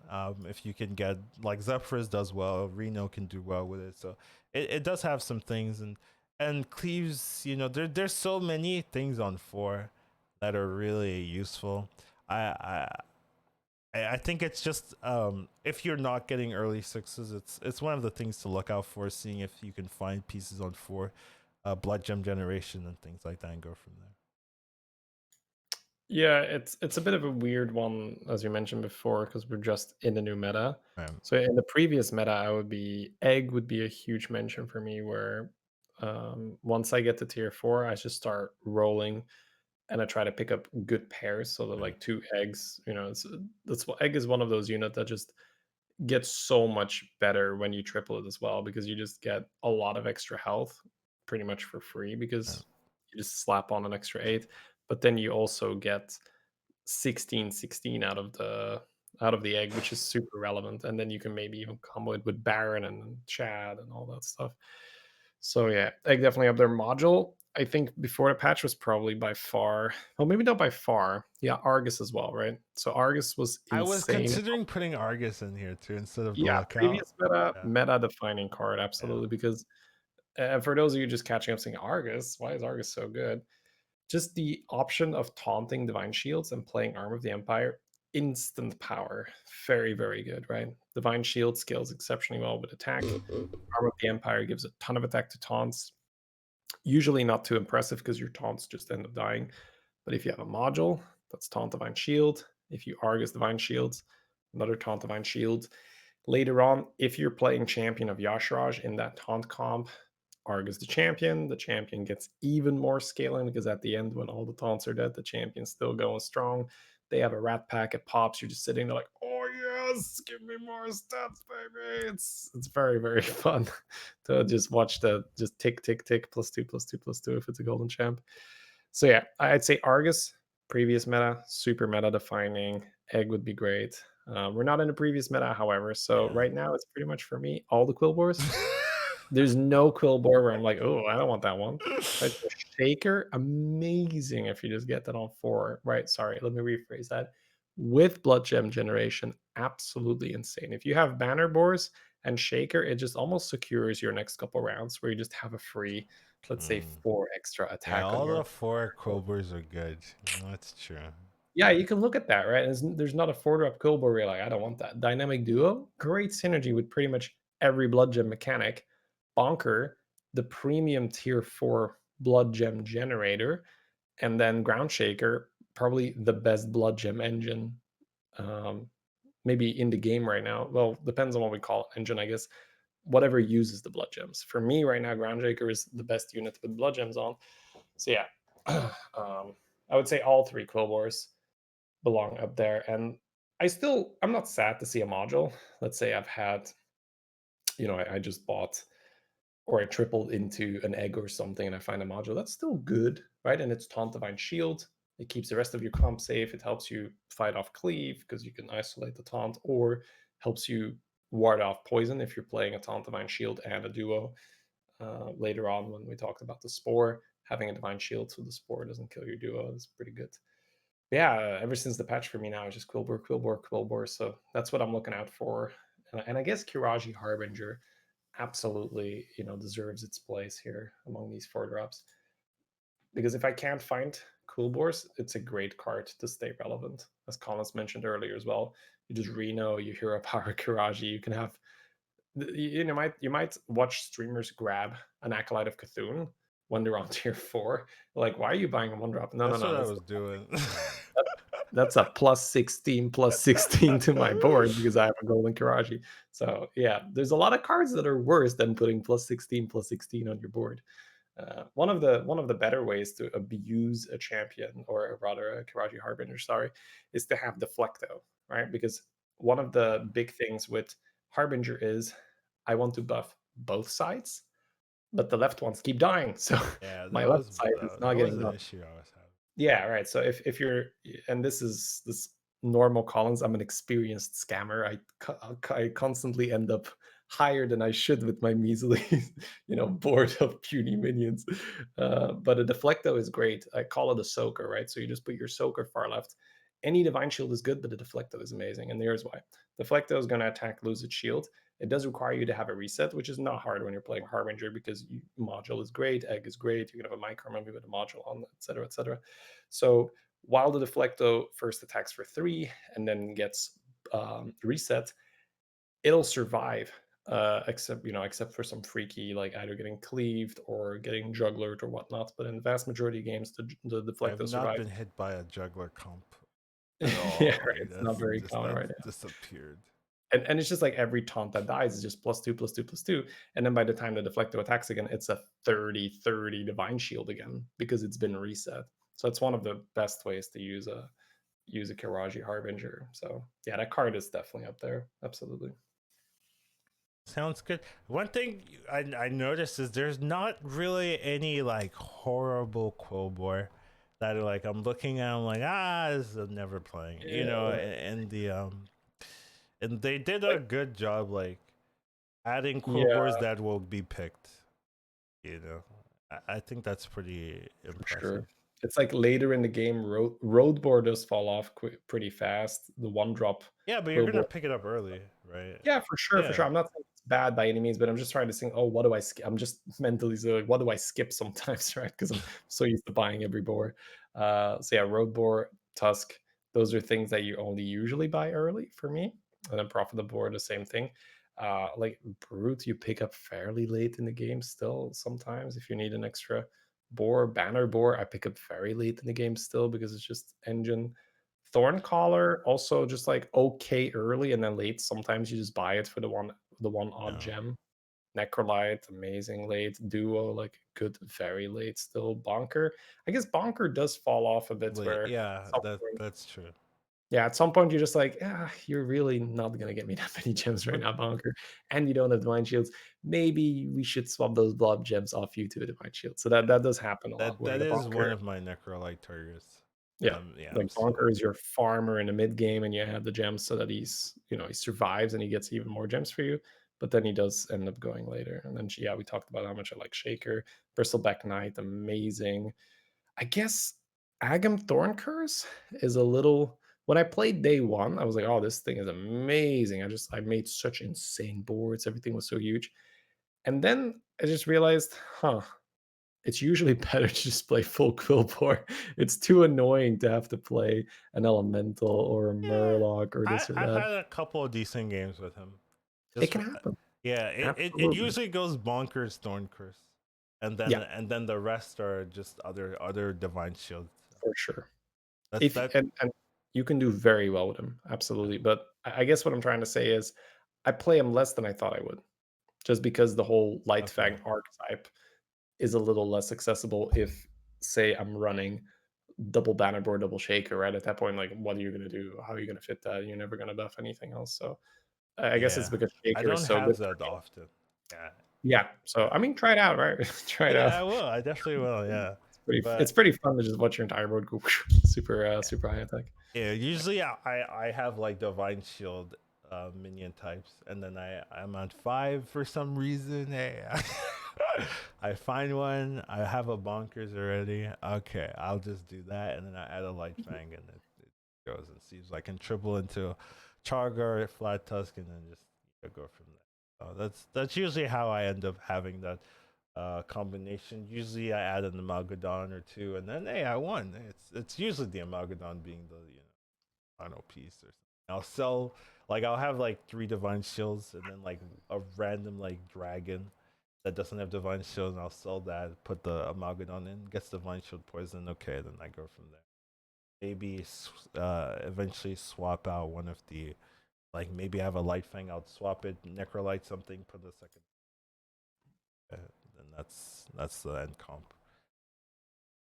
if you can get like Zephyrs does well, Reno can do well with it. So it does have some things and Cleaves, there's so many things on 4 that are really useful. I I think it's just if you're not getting early 6s, it's one of the things to look out for, seeing if you can find pieces on 4, Blood Gem Generation and things like that, and go from there. Yeah, it's a bit of a weird one, as you mentioned before, because we're just in the new meta. Right. So in the previous meta, egg would be a huge mention for me, where once I get to tier 4, I just start rolling and I try to pick up good pairs. So that Right. like 2 eggs, that's what egg is one of those units that just gets so much better when you triple it as well, because you just get a lot of extra health pretty much for free, Right. because you just slap on an extra 8, but then you also get 16 out of the egg, which is super relevant, and then you can maybe even combo it with Baron and Chad and all that stuff. So yeah, egg definitely up there. Module, I think before the patch was probably by far, well, maybe not by far, yeah, Argus as well, right? So Argus was I was insane. considering putting Argus in here too instead of the Yeah, Lookout. previous meta, Yeah. meta defining card, absolutely. Because for those of you just catching up saying Argus, why is Argus so good? Just the option of taunting Divine Shields and playing Arm of the Empire, instant power. Very, very good, right? Divine Shield scales exceptionally well with attack. Arm of the Empire gives a ton of attack to taunts. Usually not too impressive because your taunts just end up dying. But if you have a module, that's Taunt Divine Shield. If you Argus Divine Shields, another Taunt Divine Shield. Later on, if you're playing Champion of Yashraj in that taunt comp, Argus the champion gets even more scaling, because at the end, when all the taunts are dead, the champion's still going strong. They have a rat pack, it pops, you're just sitting there like, oh yes, give me more stats, baby. It's very, very fun to just watch the just tick, tick, tick, +2, +2, +2 if it's a golden champ. So yeah, I'd say Argus, previous meta, super meta defining. Egg would be great. We're not in a previous meta, however, so right now it's pretty much for me all the Quilboars. There's no Quilboar where I'm like, oh, I don't want that one. Right? The Shaker, amazing if you just get that on 4. Right? Sorry, let me rephrase that. With Blood Gem Generation, absolutely insane. If you have Banner Boars and Shaker, it just almost secures your next couple rounds, where you just have a free, let's say, 4 extra Yeah, attack on all your. the 4 Quilboars are good. That's true. Yeah, you can look at that, right? There's not a 4-drop Quilboar where you're like, I don't want that. Dynamic Duo, great synergy with pretty much every Blood Gem mechanic. Bonker, the premium tier 4 Blood Gem generator, and then Ground Shaker, probably the best Blood Gem engine, maybe in the game right now. Well, depends on what we call it, engine, I guess. Whatever uses the Blood Gems. For me right now, Ground Shaker is the best unit to put Blood Gems on. So yeah, I would say all 3 Quilboars belong up there. And I'm not sad to see a module. Let's say I've had, I just bought, or I tripled into an egg or something, and I find a module that's still good, right? And it's Taunt Divine Shield. It keeps the rest of your comp safe. It helps you fight off cleave because you can isolate the taunt, or helps you ward off poison if you're playing a Taunt Divine Shield and a duo. Later on, when we talked about the Spore, having a Divine Shield so the Spore doesn't kill your duo is pretty good. Yeah, ever since the patch for me now, it's just Quilboar, Quilboar, Quilboar. So that's what I'm looking out for. And I guess Kiraji Harbinger absolutely, deserves its place here among these 4-drops. Because if I can't find Quilboars, it's a great card to stay relevant. As Collins mentioned earlier as well, you just Reno, you Hero Power Kiraji, you can have, you might watch streamers grab an Acolyte of Cthulhu when they're on tier 4. Like, why are you buying a 1-drop? No, That's no, what no. I was doing. That's a +16, +16 to my board because I have a golden Kiraji. So yeah, there's a lot of cards that are worse than putting +16, +16 on your board. One of the better ways to abuse a champion, or rather a Kiraji Harbinger, sorry, is to have Deflecto, right? Because one of the big things with Harbinger is I want to buff both sides, but the left ones keep dying. So Yeah, my left side is not that was getting an buffed. issue I was having. Yeah, right. So if you're, and this is this normal Collins, I'm an experienced scammer. I constantly end up higher than I should with my measly, board of puny minions. But a deflecto is great. I call it a soaker, right? So you just put your soaker far left, Any Divine Shield is good, but the Deflecto is amazing. And here's why. Deflecto is going to attack, lose its shield. It does require you to have a reset, which is not hard when you're playing Harbinger because module is great, egg is great. You can have a micro movie with a module on, etc., etc. So while the Deflecto first attacks for 3 and then gets reset, it'll survive. Except for some freaky, like either getting cleaved or getting jugglered or whatnot. But in the vast majority of games, the Deflecto I've not survives. been hit by a juggler comp at Yeah, all. right. Like It's not very common right now. disappeared. And it's just like every taunt that dies is just +2, +2, +2. And then by the time the Deflecto attacks again, it's a 30/30 Divine Shield again because it's been reset. So it's one of the best ways to use a Kiraji Harbinger. So yeah, that card is definitely up there. Absolutely. Sounds good. One thing I noticed is there's not really any like horrible Quilboar that like I'm looking at. I'm like, this is never playing. You know, Yeah. and they did a good job like adding Yeah, Quilboars that will be picked. You know, I think that's pretty for impressive. sure. It's like later in the game, Roadboard does fall off pretty fast. The one drop. Yeah, but you're gonna Quilboar. pick it up early, right? Yeah, for sure, for Yeah. sure. I'm not saying it's bad by any means, but I'm just trying to think, oh, what do I skip? I'm just mentally so like, what do I skip sometimes, right? Because I'm so used to buying every boar. So yeah, road boar, tusk, those are things that you only usually buy early for me. And then profit the boar, the same thing. Like brute, you pick up fairly late in the game still sometimes if you need an extra boar. Banner boar, I pick up very late in the game still because it's just engine. Thorncaller also just like okay early and then late. Sometimes you just buy it for the one odd No. gem. Necrolite, amazing late. Duo, like good, very late still. Bonker. I guess Bonker does fall off a bit where Yeah, some point, that's true. yeah, at some point you're just like, you're really not gonna get me that many gems right now, Bonker. And you don't have divine shields. Maybe we should swap those blob gems off you to a divine shield. So that does happen a lot where That the is Bonker. one of my necrolite targets. Yeah. Yeah, Like Bonker is your farmer in the mid game, and you have the gems so that he survives and he gets even more gems for you. But then he does end up going later. And then we talked about how much I like Shaker, Bristleback Knight, amazing. I guess Agam Thorn Curse is a little. When I played day one, I was like, oh, this thing is amazing. I made such insane boards. Everything was so huge. And then I just realized, it's usually better to just play full Quilboar. It's too annoying to have to play an Elemental or a Murloc or this or I've that. had a couple of decent games with him. It can happen. Yeah, it usually goes bonkers Thorn Curse, and then the rest are just other divine shields. For sure. That's And you can do very well with him, absolutely. But I guess what I'm trying to say is, I play him less than I thought I would, just because the whole Light Fang archetype is a little less accessible. If say I'm running double banner board, double shaker, right? At that point, like, what are you gonna do? How are you gonna fit that? You're never gonna buff anything else. So I guess it's because I shaker don't is so have good. that often. Yeah. Yeah. So I mean, try it out, right? Try it out. I will. I definitely will. Yeah. It's pretty fun to just watch your entire board go super high attack. Yeah. Usually I have like divine shield minion types, and then I'm on 5 for some reason. Hey, I find one. I have a bonkers already. Okay, I'll just do that, and then I add a light fang, and it goes and sees I can triple into Chargar, flat tusk, and then just go from there. That's usually how I end up having that combination. Usually I add an Amalgadon or two, and then hey, I won. It's usually the Amalgadon being the final piece or something. I'll sell I'll have like 3 divine shields and then like a random like dragon that doesn't have divine shield, and I'll sell that, put the Amalgadon in, gets divine shield poison. Okay, then I go from there. Maybe eventually swap out one of the maybe I have a light fang, I'll swap it, necrolite something, put the second. Then that's the end comp.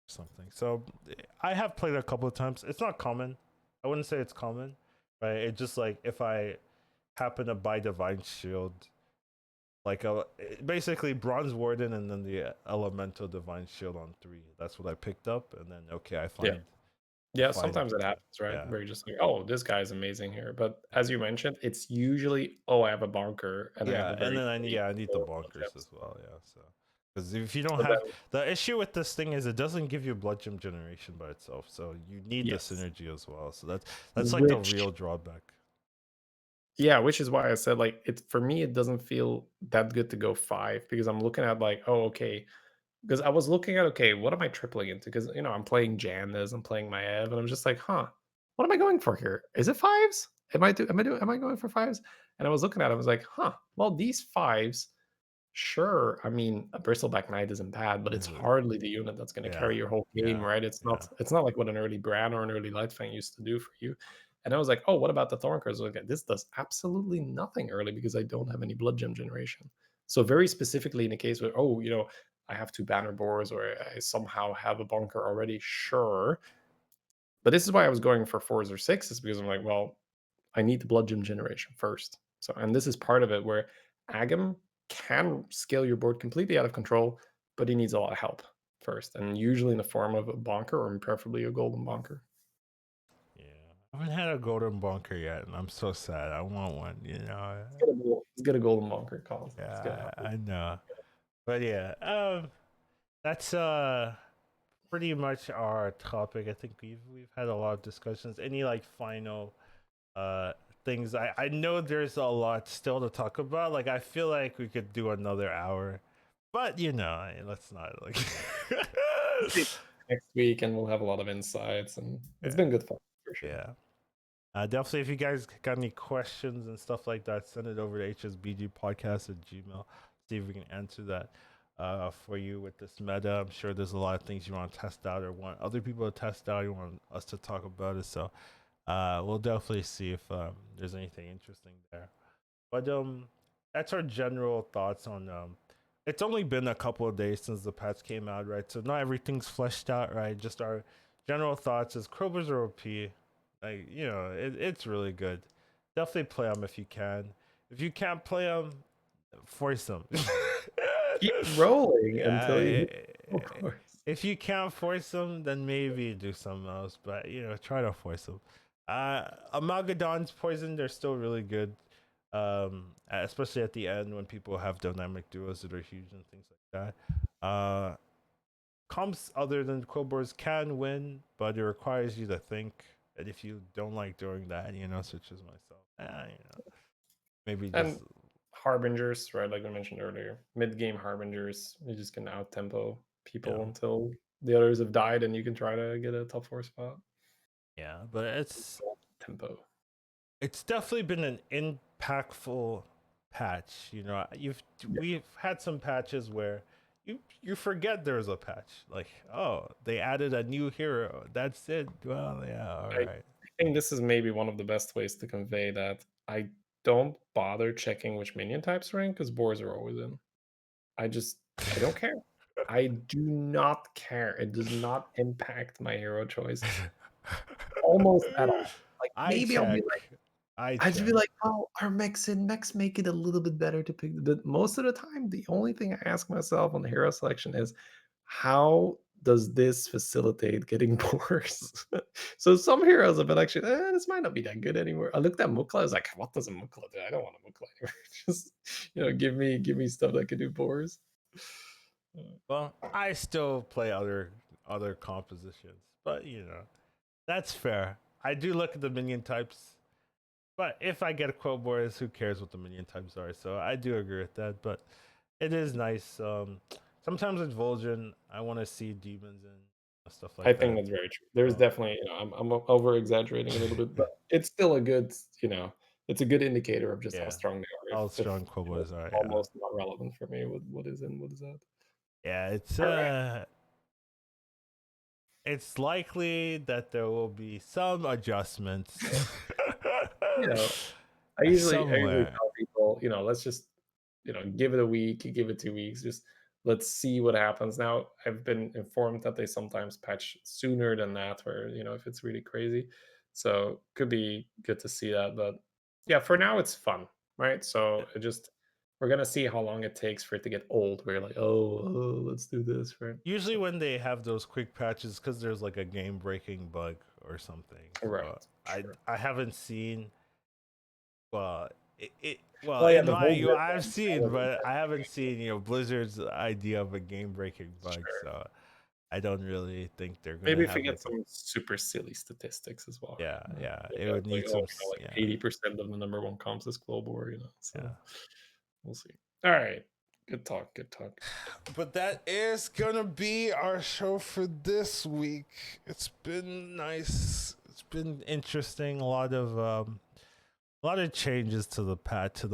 Something. So I have played it a couple of times. It's not common. I wouldn't say it's common, right? It's just like if I happen to buy divine shield, basically bronze warden and then the elemental divine shield on 3. That's what I picked up, and then I find. Yeah, sometimes it happens, right? Where you're just like, oh, this guy's amazing here. But as you mentioned, it's usually, I have a bonker and I have a very and then I need the bonkers as well. Yeah, so Because if you don't So have then, the issue with this thing is it doesn't give you blood gem generation by itself, so you need the yes, synergy as well. So that's like the real drawback. yeah, which is why I said like it for me it doesn't feel that good to go 5 because I'm looking at like, oh, okay. Because I was looking at okay, what am I tripling into? Because I'm playing Janice, I'm playing my Ev, and I'm just like, huh, what am I going for here? Is it fives? Am I going for fives? And I was looking at it, I was like, huh, well, these fives, sure. I mean, a Bristleback Knight isn't bad, but it's Is it? hardly the unit that's going to Yeah, carry your whole game, yeah, right? yeah. It's not like what an early Bran or an early Lightfang used to do for you. And I was like, oh, what about the Thorn cards? Okay, this does absolutely nothing early because I don't have any blood gem generation. So very specifically in a case where, oh, I have 2 banner boards or I somehow have a bunker already, sure. But this is why I was going for 4s or 6s because I'm like, well, I need the blood gem generation first. So, and this is part of it where Agam can scale your board completely out of control, but he needs a lot of help first, and usually in the form of a bonker or preferably a golden bonker. Yeah, I haven't had a golden bunker yet, and I'm so sad. I want one. Let's get a golden bonker, Collins. Let's get Yeah, it. I know. But yeah, that's pretty much our topic. I think we've had a lot of discussions. Any like final uh things? I know there's a lot still to talk about. Like I feel like we could do another hour, but let's not like. Next week, and we'll have a lot of insights, and it's Yeah, been good fun for sure. yeah. Definitely, if you guys got any questions and stuff like that, send it over to HSBGPodcast at Gmail. See if we can answer that for you with this meta. I'm sure there's a lot of things you want to test out or want other people to test out. You want us to talk about it. So we'll definitely see if there's anything interesting there. But that's our general thoughts on. It's only been a couple of days since the patch came out, right? So not everything's fleshed out, right? Just our general thoughts is Crowbars are OP. Like it's really good. Definitely play them if you can. If you can't play them, force them. Keep rolling until you Yeah, hit, of course. if you can't force them, then maybe do something else. But try to force them. Amalgadon's poison, they're still really good. Especially at the end when people have dynamic duos that are huge and things like that. Comps other than Quilboars can win, but it requires you to think. And if you don't like doing that, such as myself, maybe just And harbingers, right? Like I mentioned earlier, mid-game harbingers, you just can out tempo people until the others have died, and you can try to get a top 4 spot. Yeah, but it's Tempo. It's definitely been an impactful patch. We've had some patches where you forget there's a patch. Like, oh, they added a new hero. That's it. Well, yeah, all right. I think this is maybe one of the best ways to convey that I don't bother checking which minion types are in because boars are always in. I don't care. I do not care. It does not impact my hero choice almost at all. Like I maybe I'll be check. like, I I'd be check. like, oh, our mechs make it a little bit better to pick. But most of the time, the only thing I ask myself on the hero selection is, how does this facilitate getting boars? So some heroes have been actually, this might not be that good anymore. I looked at Mukla, I was like, what does a Mukla do? I don't want a Mukla anymore. Just give me stuff that can do boars. Well, I still play other compositions, but that's fair. I do look at the minion types. But if I get a Quilboars, who cares what the minion types are? So I do agree with that. But it is nice. Sometimes with Vol'jin, I want to see demons and stuff like I that. think that's very true. There's definitely, I'm over exaggerating a little bit, but it's still a good, it's a good indicator of just how strong they are. How strong Quilboars are. Yeah. Almost not relevant for me. What is in, what is out? Yeah, All it's likely that there will be some adjustments. I usually Somewhere. tell people, let's just, give it a week, give it 2 weeks, just let's see what happens. Now, I've been informed that they sometimes patch sooner than that, where, if it's really crazy. So could be good to see that. But yeah, for now it's fun, right? So we're gonna see how long it takes for it to get old. Where you're like, oh, let's do this, right? Usually when they have those quick patches, because there's like a game breaking bug or something. Right. So I haven't seen well, Oh yeah, in the my Volbeat I've one, seen, that but I haven't seen Blizzard's idea of a game breaking bug. sure. So I don't really think they're gonna Maybe if we have get like some super silly statistics as well. yeah, Right? yeah. Like, It would need some like yeah, 80% of the number one comps is Quilboar, So yeah. we'll see. All right. Good talk. Good talk. But that is gonna be our show for this week. It's been nice. It's been interesting. A lot of changes to the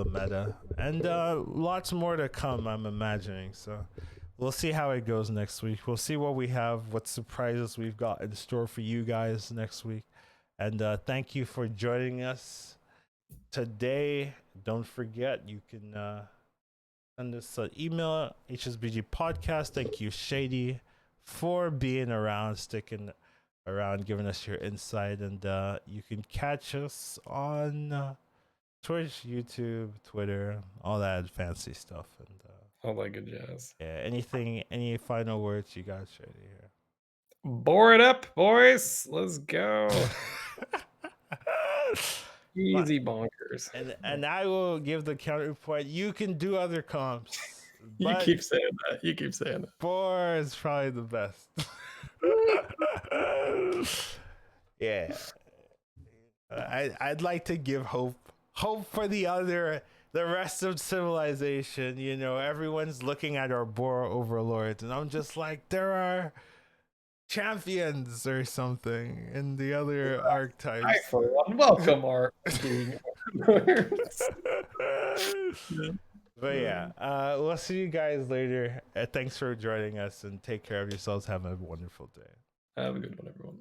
meta, and lots more to come. I'm imagining. So we'll see how it goes next week. We'll see what we have, what surprises we've got in store for you guys next week. And thank you for joining us today. Don't forget, you can send us an email, HSBGPodcast. Thank you, Shady, for being around, sticking around, giving us your insight. And you can catch us on Twitch, YouTube, Twitter, all that fancy stuff. And All that good jazz. yeah, any final words you guys Shady here? Bore it up, boys. Let's go. Easy bonkers. And I will give the counterpoint. You can do other comps, You but keep saying that. You keep saying that. Spore is probably the best. Yeah, I'd like to give hope for the rest of civilization. Everyone's looking at our Boar overlords, and I'm just like, there are champions or something in the other archetypes. I, for one, welcome our being. But yeah, we'll see you guys later. Thanks for joining us, and take care of yourselves. Have a wonderful day. Have a good one, everyone.